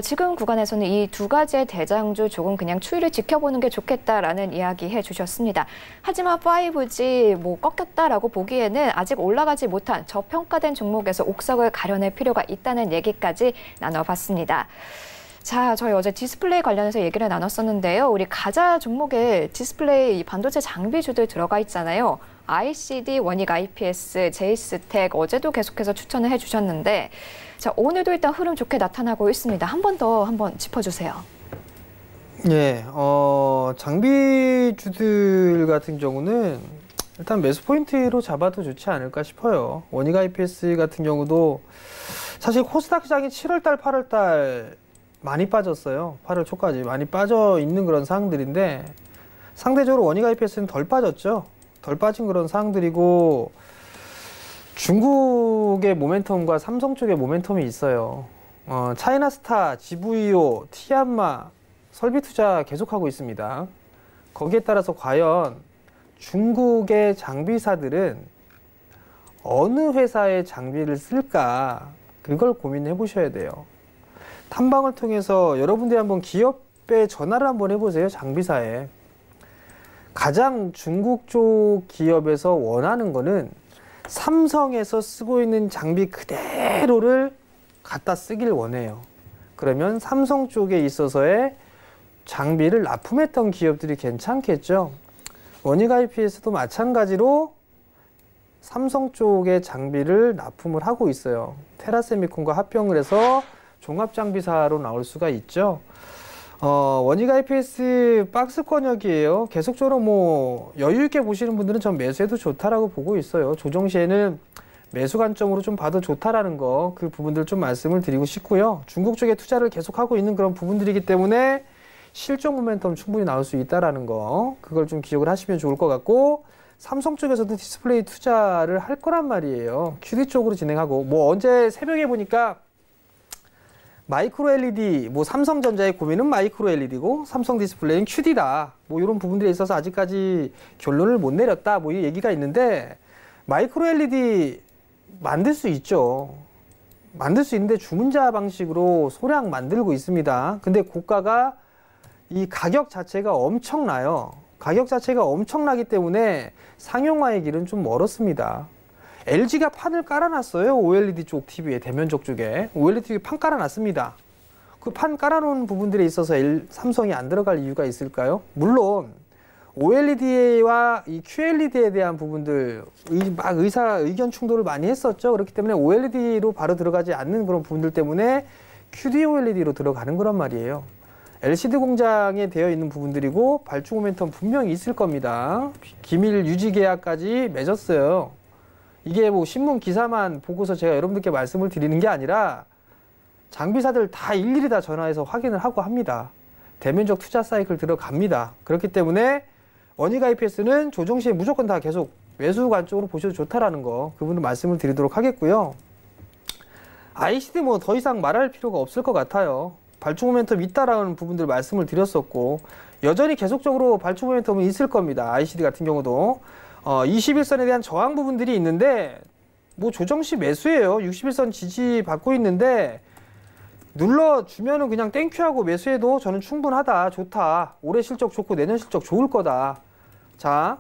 지금 구간에서는 이 두 가지의 대장주 조금 그냥 추이를 지켜보는 게 좋겠다라는 이야기 해주셨습니다. 하지만 5G 뭐 꺾였다라고 보기에는 아직 올라가지 못한 저평가된 종목에서 옥석을 가려낼 필요가 있다는 얘기까지 나눠봤습니다. 자, 저희 어제 디스플레이 관련해서 얘기를 나눴었는데요. 우리 가자 종목에 디스플레이 반도체 장비주들 들어가 있잖아요. ICD, 원익 IPS, 제이스텍 어제도 계속해서 추천을 해주셨는데, 자, 오늘도 일단 흐름 좋게 나타나고 있습니다. 한 번 더 한번 짚어주세요. 예, 장비주들 같은 경우는 일단 매수 포인트로 잡아도 좋지 않을까 싶어요. 원익 IPS 같은 경우도 사실 코스닥 시장이 7월달, 8월달 많이 빠졌어요. 8월 초까지 많이 빠져 있는 그런 상황들인데 상대적으로 원익 IPS는 덜 빠졌죠. 덜 빠진 그런 상황들이고 중국의 모멘텀과 삼성 쪽의 모멘텀이 있어요. 차이나스타, GVO, 티안마 설비 투자 계속하고 있습니다. 거기에 따라서 과연 중국의 장비사들은 어느 회사의 장비를 쓸까 그걸 고민해 보셔야 돼요. 탐방을 통해서 여러분들이 한번 기업에 전화를 한번 해보세요. 장비사에. 가장 중국 쪽 기업에서 원하는 거는 삼성에서 쓰고 있는 장비 그대로를 갖다 쓰길 원해요. 그러면 삼성 쪽에 있어서의 장비를 납품했던 기업들이 괜찮겠죠. 원익 IPS도 마찬가지로 삼성 쪽의 장비를 납품을 하고 있어요. 테라세미콘과 합병을 해서 종합장비사로 나올 수가 있죠. 원익 IPS 박스권역이에요. 계속적으로 뭐 여유 있게 보시는 분들은 전 매수해도 좋다라고 보고 있어요. 조정 시에는 매수 관점으로 좀 봐도 좋다라는 거, 그 부분들 좀 말씀을 드리고 싶고요. 중국 쪽에 투자를 계속하고 있는 그런 부분들이기 때문에 실적 모멘텀 충분히 나올 수 있다라는 거, 그걸 좀 기억을 하시면 좋을 것 같고, 삼성 쪽에서도 디스플레이 투자를 할 거란 말이에요. QD 쪽으로 진행하고, 뭐 언제 새벽에 보니까 마이크로 LED, 뭐 삼성전자의 고민은 마이크로 LED고 삼성 디스플레이는 QD다. 뭐 이런 부분들에 있어서 아직까지 결론을 못 내렸다. 뭐 이 얘기가 있는데 마이크로 LED 만들 수 있죠. 만들 수 있는데 주문자 방식으로 소량 만들고 있습니다. 근데 고가가 이 가격 자체가 엄청나요. 가격 자체가 엄청나기 때문에 상용화의 길은 좀 멀었습니다. LG가 판을 깔아놨어요. OLED 쪽 TV에, 대면적 쪽에. OLED TV 판 깔아놨습니다. 그 판 깔아놓은 부분들에 있어서 삼성이 안 들어갈 이유가 있을까요? 물론 OLED와 이 QLED에 대한 부분들 막 의견 충돌을 많이 했었죠. 그렇기 때문에 OLED로 바로 들어가지 않는 그런 부분들 때문에 QD-OLED로 들어가는 거란 말이에요. LCD 공장에 되어 있는 부분들이고 발주 모멘텀 분명히 있을 겁니다. 기밀 유지 계약까지 맺었어요. 이게 뭐 신문 기사만 보고서 제가 여러분들께 말씀을 드리는 게 아니라 장비사들 다 일일이 다 전화해서 확인을 하고 합니다. 대면적 투자 사이클 들어갑니다. 그렇기 때문에 원익 IPS는 조정 시에 무조건 다 계속 매수 관점으로 보셔도 좋다라는 거 그분들 말씀을 드리도록 하겠고요. ICD 뭐 더 이상 말할 필요가 없을 것 같아요. 발주 모멘텀 있다라는 부분들 말씀을 드렸었고 여전히 계속적으로 발주 모멘텀은 있을 겁니다. ICD 같은 경우도 21선에 대한 저항 부분들이 있는데 뭐 조정 시 매수예요. 61선 지지 받고 있는데 눌러주면은 그냥 땡큐하고 매수해도 저는 충분하다, 좋다, 올해 실적 좋고 내년 실적 좋을 거다. 자,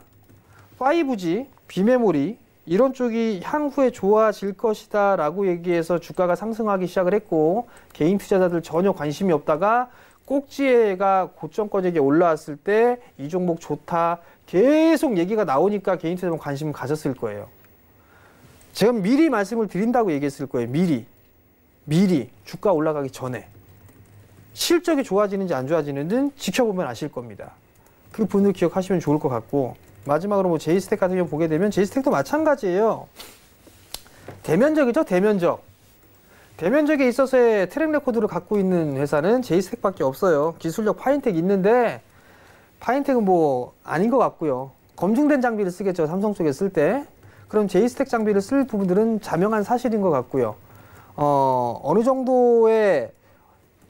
5G, 비메모리 이런 쪽이 향후에 좋아질 것이다 라고 얘기해서 주가가 상승하기 시작을 했고 개인 투자자들 전혀 관심이 없다가 꼭지가 고점권역에 올라왔을 때 이 종목 좋다 계속 얘기가 나오니까 개인 투자자분 관심을 가졌을 거예요. 제가 미리 말씀을 드린다고 얘기했을 거예요. 미리 주가 올라가기 전에 실적이 좋아지는지 안 좋아지는지는 지켜보면 아실 겁니다. 그 분들 기억하시면 좋을 것 같고 마지막으로 뭐 제이스텍 같은 경우 보게 되면 제이스텍도 마찬가지예요. 대면적이죠. 대면적에 있어서의 트랙 레코드를 갖고 있는 회사는 제이스텍밖에 없어요. 기술력 파인텍 있는데 파인텍은 뭐 아닌 것 같고요. 검증된 장비를 쓰겠죠. 삼성 쪽에 쓸 때. 그럼 제이스텍 장비를 쓸 부분들은 자명한 사실인 것 같고요. 어느 정도의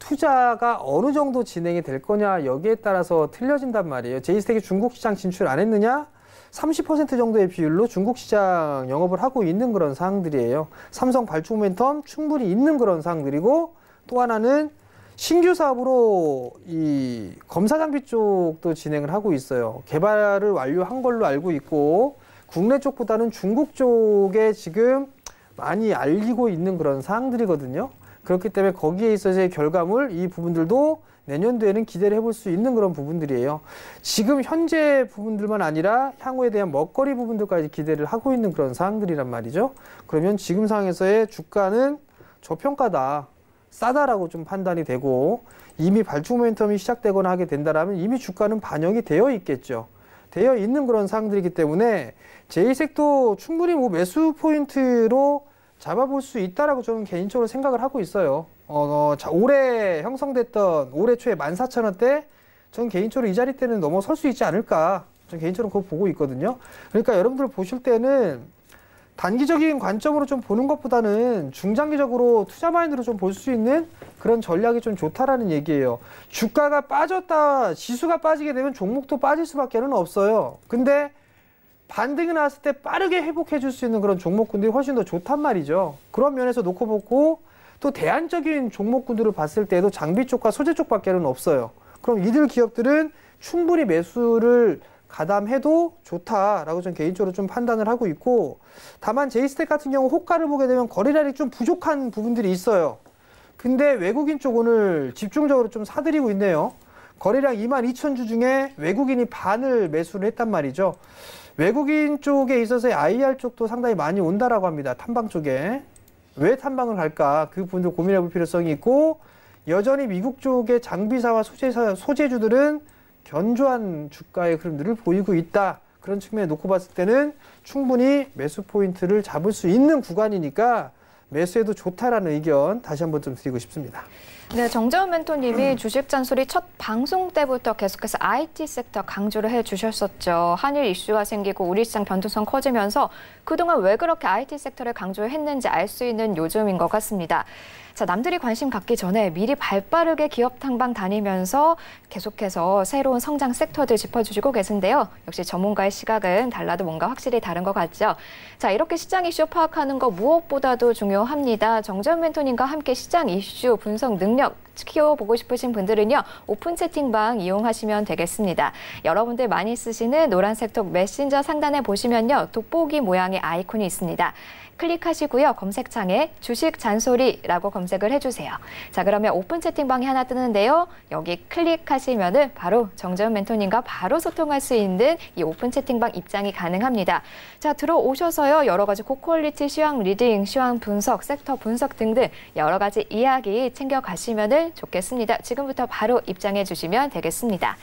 투자가 어느 정도 진행이 될 거냐 여기에 따라서 틀려진단 말이에요. 제이스텍이 중국 시장 진출 안 했느냐? 30% 정도의 비율로 중국 시장 영업을 하고 있는 그런 사항들이에요. 삼성 발주 모멘텀 충분히 있는 그런 사항들이고 또 하나는 신규 사업으로 이 검사 장비 쪽도 진행을 하고 있어요. 개발을 완료한 걸로 알고 있고 국내 쪽보다는 중국 쪽에 지금 많이 알리고 있는 그런 사항들이거든요. 그렇기 때문에 거기에 있어서의 결과물 이 부분들도 내년도에는 기대를 해볼 수 있는 그런 부분들이에요. 지금 현재 부분들만 아니라 향후에 대한 먹거리 부분들까지 기대를 하고 있는 그런 사항들이란 말이죠. 그러면 지금 상황에서의 주가는 저평가다, 싸다라고 좀 판단이 되고 이미 발주 모멘텀이 시작되거나 하게 된다라면 이미 주가는 반영이 되어 있겠죠. 되어 있는 그런 사항들이기 때문에 제이색도 충분히 뭐 매수 포인트로 잡아볼 수 있다라고 저는 개인적으로 생각을 하고 있어요. 올해 형성됐던 올해 초에 14,000원대 저는 개인적으로 이 자리 때는 넘어설 수 있지 않을까 저는 개인적으로 그거 보고 있거든요. 그러니까 여러분들 보실 때는 단기적인 관점으로 좀 보는 것보다는 중장기적으로 투자 마인드로 좀 볼 수 있는 그런 전략이 좀 좋다라는 얘기예요. 주가가 빠졌다, 지수가 빠지게 되면 종목도 빠질 수밖에는 없어요. 근데 반등이 나왔을 때 빠르게 회복해 줄 수 있는 그런 종목군들이 훨씬 더 좋단 말이죠. 그런 면에서 놓고 보고 또 대안적인 종목군들을 봤을 때도 장비 쪽과 소재 쪽밖에는 없어요. 그럼 이들 기업들은 충분히 매수를 가담해도 좋다라고 저는 개인적으로 좀 판단을 하고 있고 다만 제이스텍 같은 경우 호가를 보게 되면 거래량이 좀 부족한 부분들이 있어요. 근데 외국인 쪽 오늘 집중적으로 좀 사들이고 있네요. 거래량 22,000주 중에 외국인이 반을 매수를 했단 말이죠. 외국인 쪽에 있어서 IR 쪽도 상당히 많이 온다라고 합니다. 탐방 쪽에. 왜 탐방을 갈까? 그 부분들 고민해 볼 필요성이 있고 여전히 미국 쪽의 장비사와 소재주들은 견조한 주가의 흐름들을 보이고 있다. 그런 측면에 놓고 봤을 때는 충분히 매수 포인트를 잡을 수 있는 구간이니까 매수해도 좋다라는 의견 다시 한번 좀 드리고 싶습니다. 네, 정재원 멘토님이 주식 잔소리 첫 방송 때부터 계속해서 IT 섹터 강조를 해주셨었죠. 한일 이슈가 생기고 우리 시장 변동성 커지면서 그동안 왜 그렇게 IT 섹터를 강조했는지 알 수 있는 요즘인 것 같습니다. 자, 남들이 관심 갖기 전에 미리 발빠르게 기업 탐방 다니면서 계속해서 새로운 성장 섹터들 짚어주시고 계신데요. 역시 전문가의 시각은 달라도 뭔가 확실히 다른 것 같죠. 자, 이렇게 시장 이슈 파악하는 거 무엇보다도 중요합니다. 정재원 멘토님과 함께 시장 이슈 분석 능력 키워보고 싶으신 분들은요. 오픈 채팅방 이용하시면 되겠습니다. 여러분들 많이 쓰시는 노란색 톡 메신저 상단에 보시면요. 돋보기 모양의 아이콘이 있습니다. 클릭하시고요. 검색창에 주식 잔소리라고 검색을 해주세요. 자, 그러면 오픈 채팅방이 하나 뜨는데요. 여기 클릭하시면은 바로 정재훈 멘토님과 바로 소통할 수 있는 이 오픈 채팅방 입장이 가능합니다. 자, 들어오셔서요. 여러 가지 고퀄리티 시황 리딩, 시황 분석, 섹터 분석 등등 여러 가지 이야기 챙겨가시면 좋겠습니다. 지금부터 바로 입장해 주시면 되겠습니다.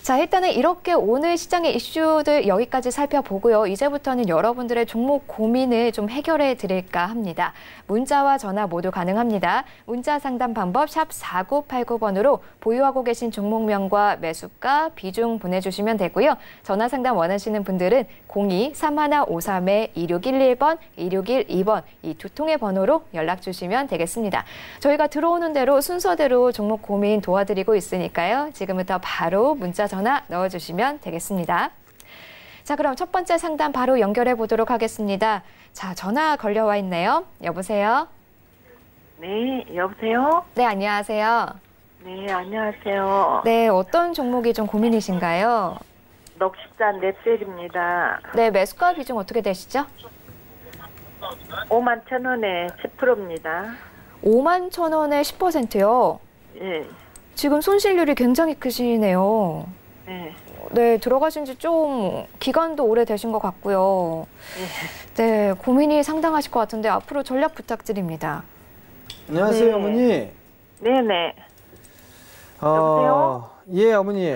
자, 일단은 이렇게 오늘 시장의 이슈들 여기까지 살펴보고요. 이제부터는 여러분들의 종목 고민을 좀 해결해 드릴까 합니다. 문자와 전화 모두 가능합니다. 문자 상담 방법 샵 4989번으로 보유하고 계신 종목명과 매수가, 비중 보내주시면 되고요. 전화 상담 원하시는 분들은 02-3153-2611번, 2612번 이 두 통의 번호로 연락 주시면 되겠습니다. 저희가 들어오는 대로 순서대로 종목 고민 도와드리고 있으니까요. 지금부터 바로 문자 전화 넣어주시면 되겠습니다. 자, 그럼 첫 번째 상담 바로 연결해 보도록 하겠습니다. 자, 전화 걸려와 있네요. 여보세요? 네, 여보세요? 네, 안녕하세요. 네, 안녕하세요. 네, 어떤 종목이 좀 고민이신가요? 녹십자 넷셀입니다. 네, 매수가 비중 어떻게 되시죠? 51,000원에 10%입니다. 51,000원에 10%요. 예, 지금 손실률이 굉장히 크시네요. 네. 네, 들어가신 지 좀 기간도 오래되신 것 같고요. 네, 고민이 상당하실 것 같은데 앞으로 전략 부탁드립니다. 안녕하세요, 네. 어머니. 네네. 여보세요? 예, 어머니.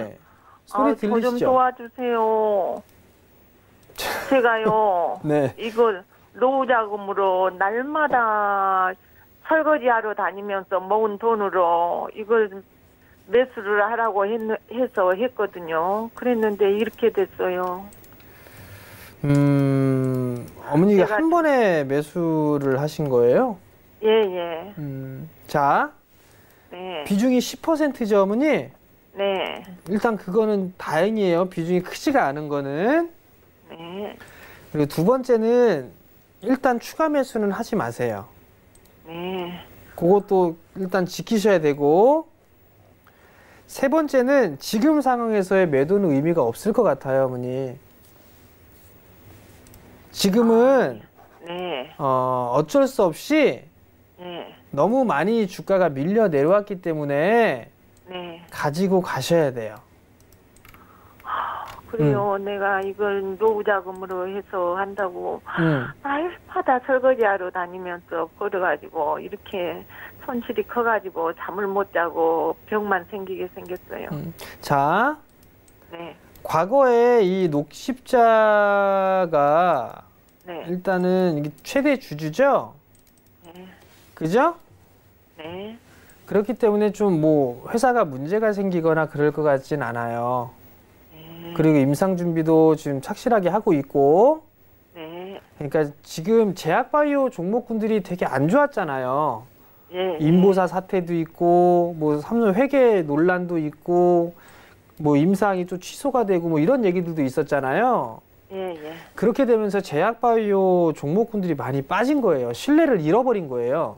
소리 저 좀 들리시죠? 도와주세요. 제가요, 네. 이거 노후 자금으로 날마다 설거지하러 다니면서 모은 돈으로 이걸 매수를 하라고 해서 했거든요. 그랬는데 이렇게 됐어요. 어머니가 제가 한 번에 매수를 하신 거예요? 예, 예. 자, 네. 비중이 10%죠, 어머니? 네. 일단 그거는 다행이에요. 비중이 크지가 않은 거는. 네. 그리고 두 번째는 일단 추가 매수는 하지 마세요. 네. 그것도 일단 지키셔야 되고, 세 번째는 지금 상황에서의 매도는 의미가 없을 것 같아요, 어머니. 지금은 네. 어쩔 수 없이 네. 너무 많이 주가가 밀려 내려왔기 때문에 네. 가지고 가셔야 돼요. 그래요. 내가 이걸 노후 자금으로 해서 한다고 음. 날마다 설거지하러 다니면서 걸어가지고 이렇게 손실이 커가지고 잠을 못 자고 병만 생기게 생겼어요. 자, 네. 과거에 이 녹십자가 네. 일단은 이게 최대 주주죠? 네. 그죠? 네. 그렇기 때문에 좀 뭐 회사가 문제가 생기거나 그럴 것 같진 않아요. 네. 그리고 임상 준비도 지금 착실하게 하고 있고, 네. 그러니까 지금 제약바이오 종목군들이 되게 안 좋았잖아요. 예. 인보사 사태도 있고, 뭐 삼성 회계 논란도 있고, 뭐 임상이 또 취소가 되고 뭐 이런 얘기들도 있었잖아요. 예. 예. 그렇게 되면서 제약바이오 종목군들이 많이 빠진 거예요. 신뢰를 잃어버린 거예요.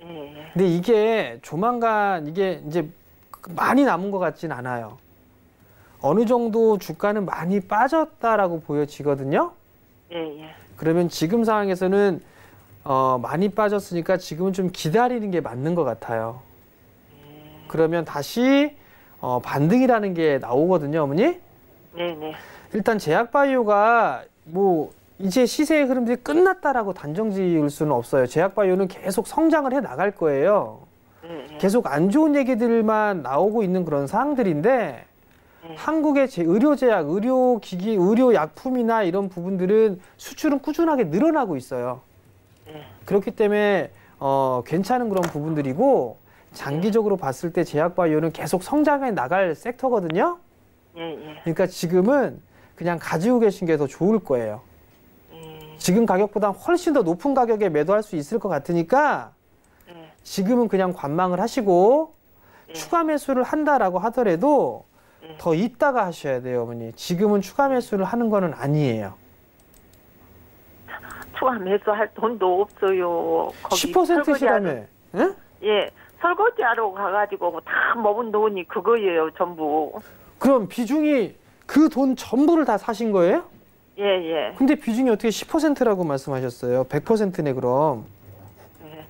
예. 예. 근데 이게 조만간 이게 이제 많이 남은 것 같진 않아요. 어느 정도 주가는 많이 빠졌다라고 보여지거든요. 예. 예. 그러면 지금 상황에서는 많이 빠졌으니까 지금은 좀 기다리는 게 맞는 것 같아요. 그러면 다시 반등이라는 게 나오거든요, 어머니. 네. 네. 일단 제약바이오가 뭐 이제 시세의 흐름들이 끝났다라고 단정 지을 수는 없어요. 제약바이오는 계속 성장을 해 나갈 거예요. 예. 계속 안 좋은 얘기들만 나오고 있는 그런 상황들인데, 한국의 의료제약, 의료기기, 의료약품이나 이런 부분들은 수출은 꾸준하게 늘어나고 있어요. 그렇기 때문에 괜찮은 그런 부분들이고, 장기적으로 봤을 때 제약바이오는 계속 성장해 나갈 섹터거든요. 예. 예. 그러니까 지금은 그냥 가지고 계신 게 더 좋을 거예요. 지금 가격보다 훨씬 더 높은 가격에 매도할 수 있을 것 같으니까 지금은 그냥 관망을 하시고, 추가 매수를 한다라고 하더라도 더 있다가 하셔야 돼요, 어머니. 지금은 추가 매수를 하는 거는 아니에요. 추가 매수할 돈도 없어요. 거기 10%시라며. 응? 예. 설거지하러 가가지고 다 먹은 돈이 그거예요, 전부. 그럼 비중이 그 돈 전부를 다 사신 거예요? 예, 예. 근데 비중이 어떻게 10%라고 말씀하셨어요? 100%네 그럼. 예.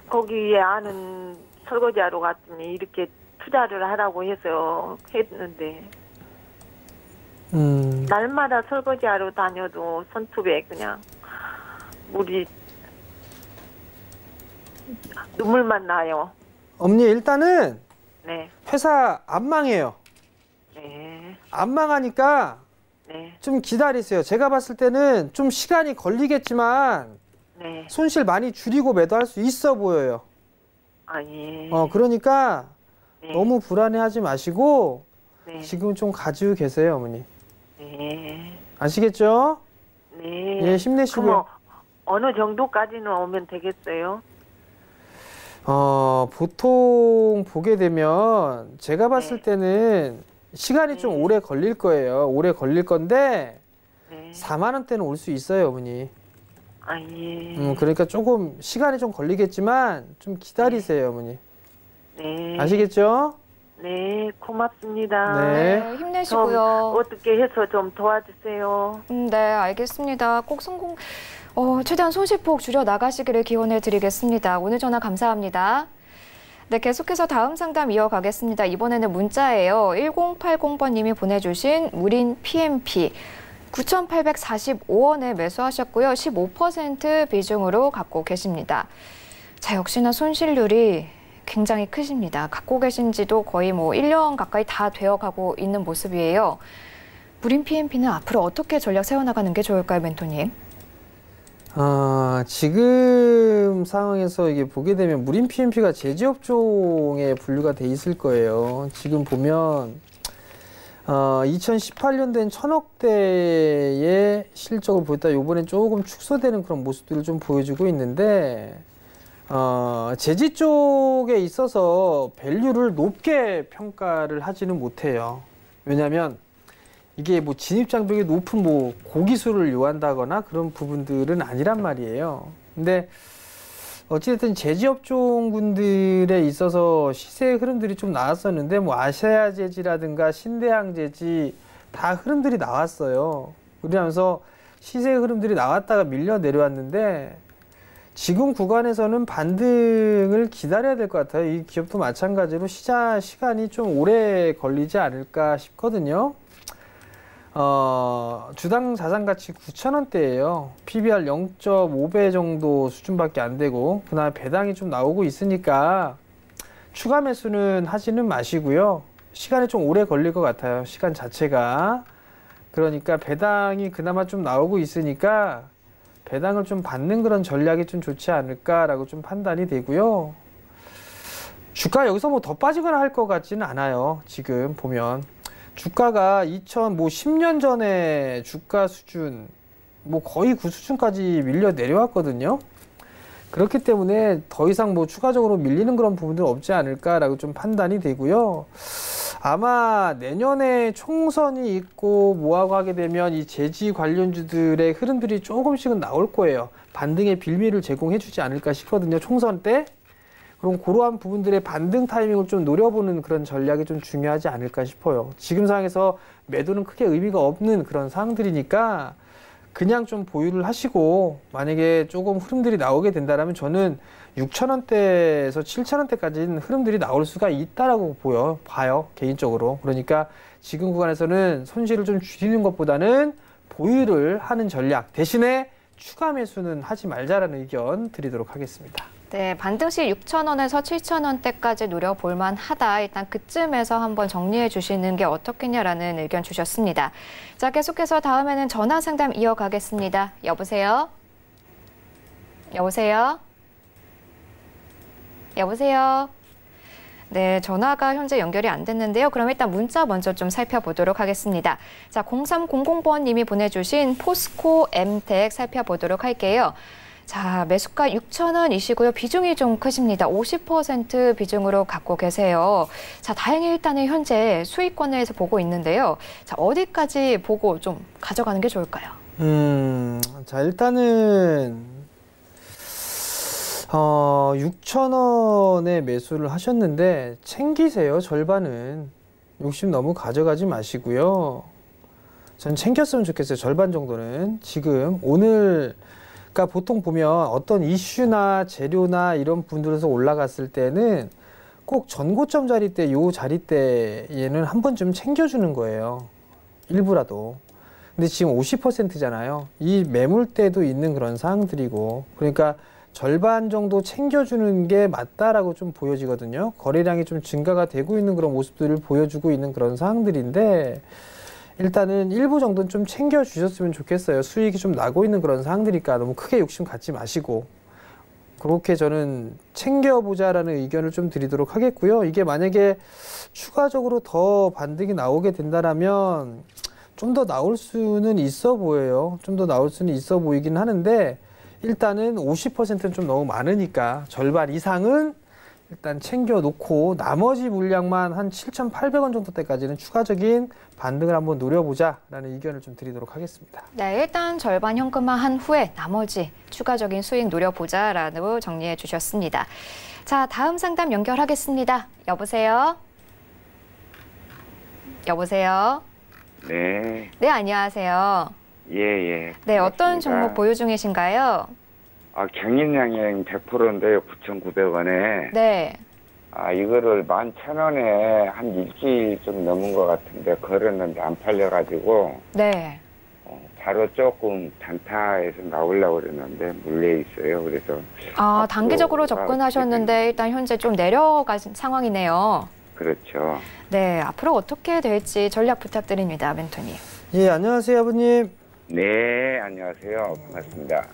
거기에 아는 설거지하러 갔더니 이렇게 투자를 하라고 해서 했는데 날마다 설거지하러 다녀도 손톱에 그냥 물이 눈물만 나요. 어머니 일단은 네, 회사 안 망해요. 네, 안 망하니까 네, 좀 기다리세요. 제가 봤을 때는 좀 시간이 걸리겠지만 네. 손실 많이 줄이고 매도할 수 있어 보여요. 아, 예. 그러니까 네, 너무 불안해하지 마시고 네, 지금 좀 가지고 계세요, 어머니. 네, 아시겠죠? 네. 예, 힘내시고요. 그럼 어느 정도까지는 오면 되겠어요? 보통 보게 되면 제가 봤을 네. 때는 시간이 좀 네. 오래 걸릴 거예요. 오래 걸릴 건데 네. 4만 원대는 올 수 있어요, 어머니. 아, 예. 그러니까 조금 시간이 좀 걸리겠지만 좀 기다리세요, 어머니. 네. 아시겠죠? 네, 고맙습니다. 네. 네, 힘내시고요. 어떻게 해서 좀 도와주세요. 네, 알겠습니다. 꼭 최대한 손실폭 줄여 나가시기를 기원해 드리겠습니다. 오늘 전화 감사합니다. 네, 계속해서 다음 상담 이어가겠습니다. 이번에는 문자예요. 1080번님이 보내주신 무린 PMP 9,845원에 매수하셨고요. 15% 비중으로 갖고 계십니다. 자, 역시나 손실률이 굉장히 크십니다. 갖고 계신 지도 거의 1년 가까이 다 되어가고 있는 모습이에요. 무린 PMP는 앞으로 어떻게 전략 세워나가는 게 좋을까요, 멘토님? 지금 상황에서 이게 보게 되면 무린 PMP가 제지업종에 분류가 돼 있을 거예요. 지금 보면 2018년 된 1,000억대의 실적을 보였다 이번엔 조금 축소되는 그런 모습들을 좀 보여주고 있는데 제지 쪽에 있어서 밸류를 높게 평가를 하지는 못해요. 왜냐하면 이게 진입장벽이 높은 고기수를 요한다거나 그런 부분들은 아니란 말이에요. 근데 어찌됐든 제지업종군들에 있어서 시세의 흐름들이 좀 나왔었는데 아시아제지라든가 신대항제지 다 흐름들이 나왔어요. 그러면서 시세의 흐름들이 나왔다가 밀려 내려왔는데 지금 구간에서는 반등을 기다려야 될 것 같아요. 이 기업도 마찬가지로 시간이 좀 오래 걸리지 않을까 싶거든요. 주당 자산가치 9,000원대예요. PBR 0.5배 정도 수준밖에 안 되고 그다음에 배당이 좀 나오고 있으니까 추가 매수는 하지는 마시고요. 시간이 좀 오래 걸릴 것 같아요. 시간 자체가. 그러니까 배당이 그나마 좀 나오고 있으니까 배당을 좀 받는 그런 전략이 좀 좋지 않을까라고 좀 판단이 되고요. 주가 여기서 더 빠지거나 할 것 같지는 않아요. 지금 보면. 주가가 10년 전에 주가 수준, 거의 그 수준까지 밀려 내려왔거든요. 그렇기 때문에 더 이상 추가적으로 밀리는 그런 부분들은 없지 않을까라고 좀 판단이 되고요. 아마 내년에 총선이 있고 뭐하고 하게 되면 이 제지 관련주들의 흐름들이 조금씩은 나올 거예요. 반등의 빌미를 제공해 주지 않을까 싶거든요. 총선 때. 그럼 그러한 부분들의 반등 타이밍을 좀 노려보는 그런 전략이 좀 중요하지 않을까 싶어요. 지금 상황에서 매도는 크게 의미가 없는 그런 상황들이니까 그냥 좀 보유를 하시고 만약에 조금 흐름들이 나오게 된다면 저는 6,000원대에서 7,000원대까지는 흐름들이 나올 수가 있다라고 봐요. 개인적으로. 그러니까 지금 구간에서는 손실을 좀 줄이는 것보다는 보유를 하는 전략 대신에 추가 매수는 하지 말자라는 의견 드리도록 하겠습니다. 네, 반등 시 6,000원에서 7,000원대까지 노려볼 만하다. 일단 그쯤에서 한번 정리해 주시는 게 어떻겠냐라는 의견 주셨습니다. 자, 계속해서 다음에는 전화 상담 이어가겠습니다. 여보세요? 여보세요? 여보세요? 네, 전화가 현재 연결이 안 됐는데요. 그럼 일단 문자 먼저 좀 살펴보도록 하겠습니다. 자, 0300번님이 보내주신 포스코 엠텍 살펴보도록 할게요. 자, 매수가 6,000원이시고요. 비중이 좀 크십니다. 50% 비중으로 갖고 계세요. 자, 다행히 일단은 현재 수익권에서 보고 있는데요. 자, 어디까지 보고 좀 가져가는 게 좋을까요? 자, 일단은 6,000원에 매수를 하셨는데 챙기세요. 절반은. 욕심 너무 가져가지 마시고요. 전 챙겼으면 좋겠어요. 절반 정도는. 지금 오늘 그러니까 보통 보면 어떤 이슈나 재료나 이런 분들에서 올라갔을 때는 꼭 전고점 자리대 요 자리대에는 한 번쯤 챙겨주는 거예요. 일부라도. 근데 지금 50%잖아요. 이 매물대도 있는 그런 사항들이고, 그러니까 절반 정도 챙겨주는 게 맞다라고 좀 보여지거든요. 거래량이 좀 증가가 되고 있는 그런 모습들을 보여주고 있는 그런 사항들인데, 일단은 일부 정도는 좀 챙겨주셨으면 좋겠어요. 수익이 좀 나고 있는 그런 사항들이니까 너무 크게 욕심 갖지 마시고, 그렇게 저는 챙겨보자라는 의견을 좀 드리도록 하겠고요. 이게 만약에 추가적으로 더 반등이 나오게 된다라면 좀 더 나올 수는 있어 보여요. 좀 더 나올 수는 있어 보이긴 하는데, 일단은 50%는 좀 너무 많으니까 절반 이상은 일단 챙겨놓고 나머지 물량만 한 7,800원 정도 때까지는 추가적인 반등을 한번 노려보자라는 의견을 좀 드리도록 하겠습니다. 네, 일단 절반 현금화한 후에 나머지 추가적인 수익 노려보자라고 정리해 주셨습니다. 자, 다음 상담 연결하겠습니다. 여보세요? 여보세요? 네. 네, 안녕하세요. 예. 네, 어떤 반갑습니다. 종목 보유 중이신가요? 경인양행 100%인데요. 9,900원에. 네. 이거를 11,000원에 한 일주일 좀 넘은 것 같은데 걸었는데 안 팔려가지고 네. 바로 조금 단타에서 나오려고 그랬는데 물려 있어요. 그래서 단기적으로 앞으로 접근하셨는데 일단 현재 좀 내려간 상황이네요. 그렇죠. 네, 앞으로 어떻게 될지 전략 부탁드립니다, 멘토님. 예, 안녕하세요, 아버님. 네, 안녕하세요. 반갑습니다.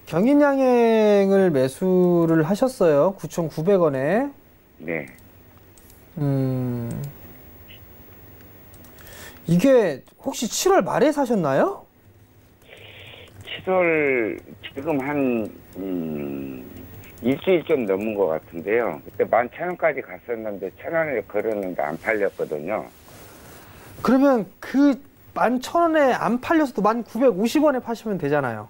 경인양행을 매수를 하셨어요. 9,900원에. 네. 이게 혹시 7월 말에 사셨나요? 7월 지금 한 일주일 좀 넘은 것 같은데요. 그때 11,000원까지 갔었는데 1,000원에 걸었는데 안 팔렸거든요. 그러면 그 11,000원에 안 팔려서도 1,950원에 파시면 되잖아요.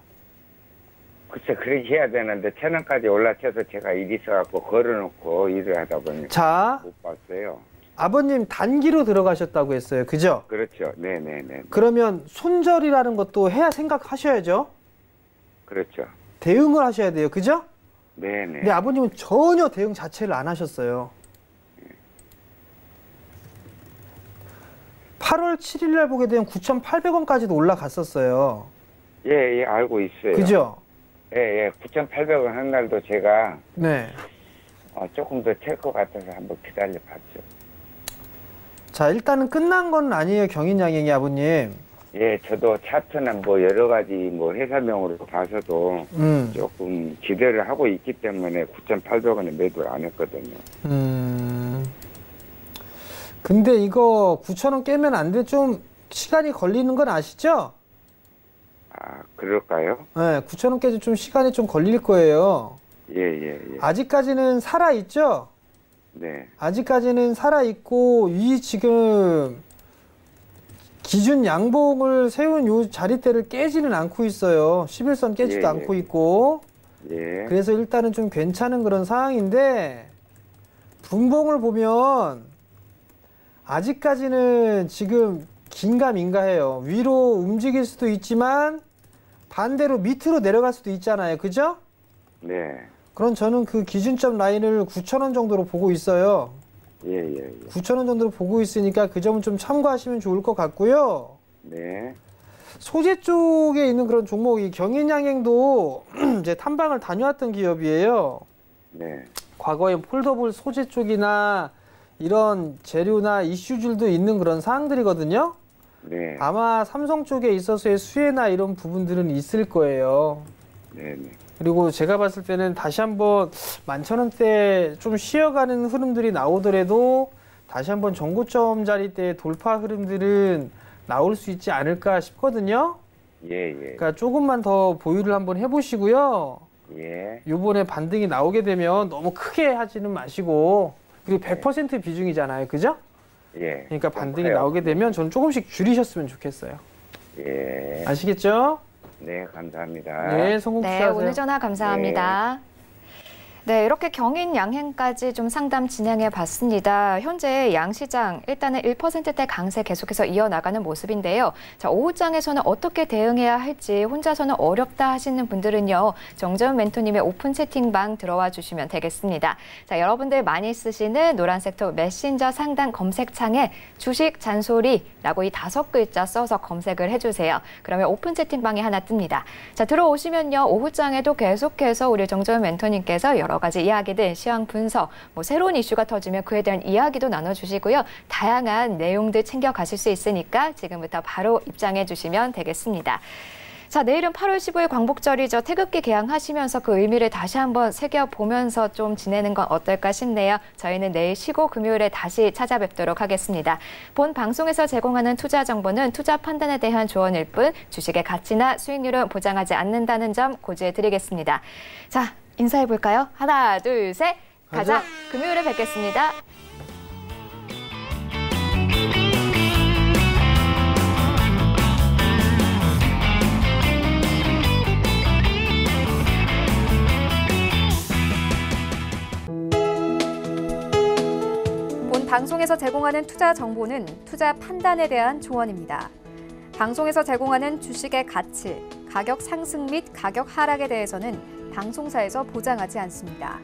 글쎄 그렇게 해야 되는데 1,000원까지 올라쳐서 제가 일 있어갖고 걸어놓고 일을 하다 보니까 자, 못 봤어요. 아버님 단기로 들어가셨다고 했어요. 그죠? 그렇죠. 네네네. 그러면 손절이라는 것도 해야 생각하셔야죠. 그렇죠. 대응을 하셔야 돼요. 그죠? 네네. 근데 아버님은 전혀 대응 자체를 안 하셨어요. 8월 7일 날 보게 되면 9,800원까지도 올라갔었어요. 예, 알고 있어요. 그죠? 예. 9,800원 한 날도 제가 네. 조금 더 찰 것 같아서 한번 기다려봤죠. 자, 일단은 끝난 건 아니에요. 경인양행이 아버님. 예, 저도 차트는 뭐 여러 가지 뭐 회사명으로 봐서도 조금 기대를 하고 있기 때문에 9,800원에 매도를 안 했거든요. 근데 이거 9,000원 깨면 안 돼. 좀 시간이 걸리는 건 아시죠? 그럴까요? 네, 9,000원 깨지 좀 시간이 좀 걸릴 거예요. 예. 아직까지는 살아있죠? 네. 아직까지는 살아있고, 이 지금 기준 양봉을 세운 요 자리대를 깨지는 않고 있어요. 11선 깨지도 않고 있고. 예. 그래서 일단은 좀 괜찮은 그런 상황인데, 분봉을 보면 아직까지는 지금 긴가민가해요. 위로 움직일 수도 있지만 반대로 밑으로 내려갈 수도 있잖아요. 그죠? 네. 그럼 저는 그 기준점 라인을 9,000원 정도로 보고 있어요. 예. 9,000원 정도로 보고 있으니까 그 점은 좀 참고하시면 좋을 것 같고요. 네. 소재 쪽에 있는 그런 종목이 경인양행도 이제 탐방을 다녀왔던 기업이에요. 네. 과거에 폴더블 소재 쪽이나 이런 재료나 이슈줄도 있는 그런 사항들이거든요. 네. 아마 삼성 쪽에 있어서의 수혜나 이런 부분들은 있을 거예요. 네. 그리고 제가 봤을 때는 다시 한번 11,000원대 좀 쉬어가는 흐름들이 나오더라도 다시 한번 정고점 자리대 돌파 흐름들은 나올 수 있지 않을까 싶거든요. 예. 그러니까 조금만 더 보유를 한번 해보시고요. 예. 요번에 반등이 나오게 되면 너무 크게 하지는 마시고, 그리고 100% 비중이잖아요. 그죠? 예. 그러니까 반등이 나오게 되면 저는 조금씩 줄이셨으면 좋겠어요. 예. 아시겠죠? 네, 감사합니다. 네, 성공 네, 투자하세요. 오늘 전화 감사합니다. 네, 이렇게 경인 양행까지 좀 상담 진행해 봤습니다. 현재 양시장 일단은 1%대 강세 계속해서 이어나가는 모습인데요. 자, 오후장에서는 어떻게 대응해야 할지 혼자서는 어렵다 하시는 분들은요. 정재훈 멘토님의 오픈 채팅방 들어와 주시면 되겠습니다. 자, 여러분들 많이 쓰시는 노란색 톡 메신저 상단 검색창에 주식 잔소리라고 이 5글자 써서 검색을 해주세요. 그러면 오픈 채팅방이 하나 뜹니다. 자, 들어오시면요. 오후장에도 계속해서 우리 정재훈 멘토님께서 여러 가지 이야기들, 시황 분석, 새로운 이슈가 터지면 그에 대한 이야기도 나눠주시고요. 다양한 내용들 챙겨가실 수 있으니까 지금부터 바로 입장해 주시면 되겠습니다. 자, 내일은 8월 15일 광복절이죠. 태극기 개항하시면서 그 의미를 다시 한번 새겨보면서 좀 지내는 건 어떨까 싶네요. 저희는 내일 쉬고 금요일에 다시 찾아뵙도록 하겠습니다. 본 방송에서 제공하는 투자 정보는 투자 판단에 대한 조언일 뿐 주식의 가치나 수익률은 보장하지 않는다는 점 고지해 드리겠습니다. 자, 인사해볼까요? 하나, 둘, 셋. 가자. 금요일에 뵙겠습니다. 본 방송에서 제공하는 투자 정보는 투자 판단에 대한 조언입니다. 방송에서 제공하는 주식의 가치, 가격 상승 및 가격 하락에 대해서는 방송사에서 보장하지 않습니다.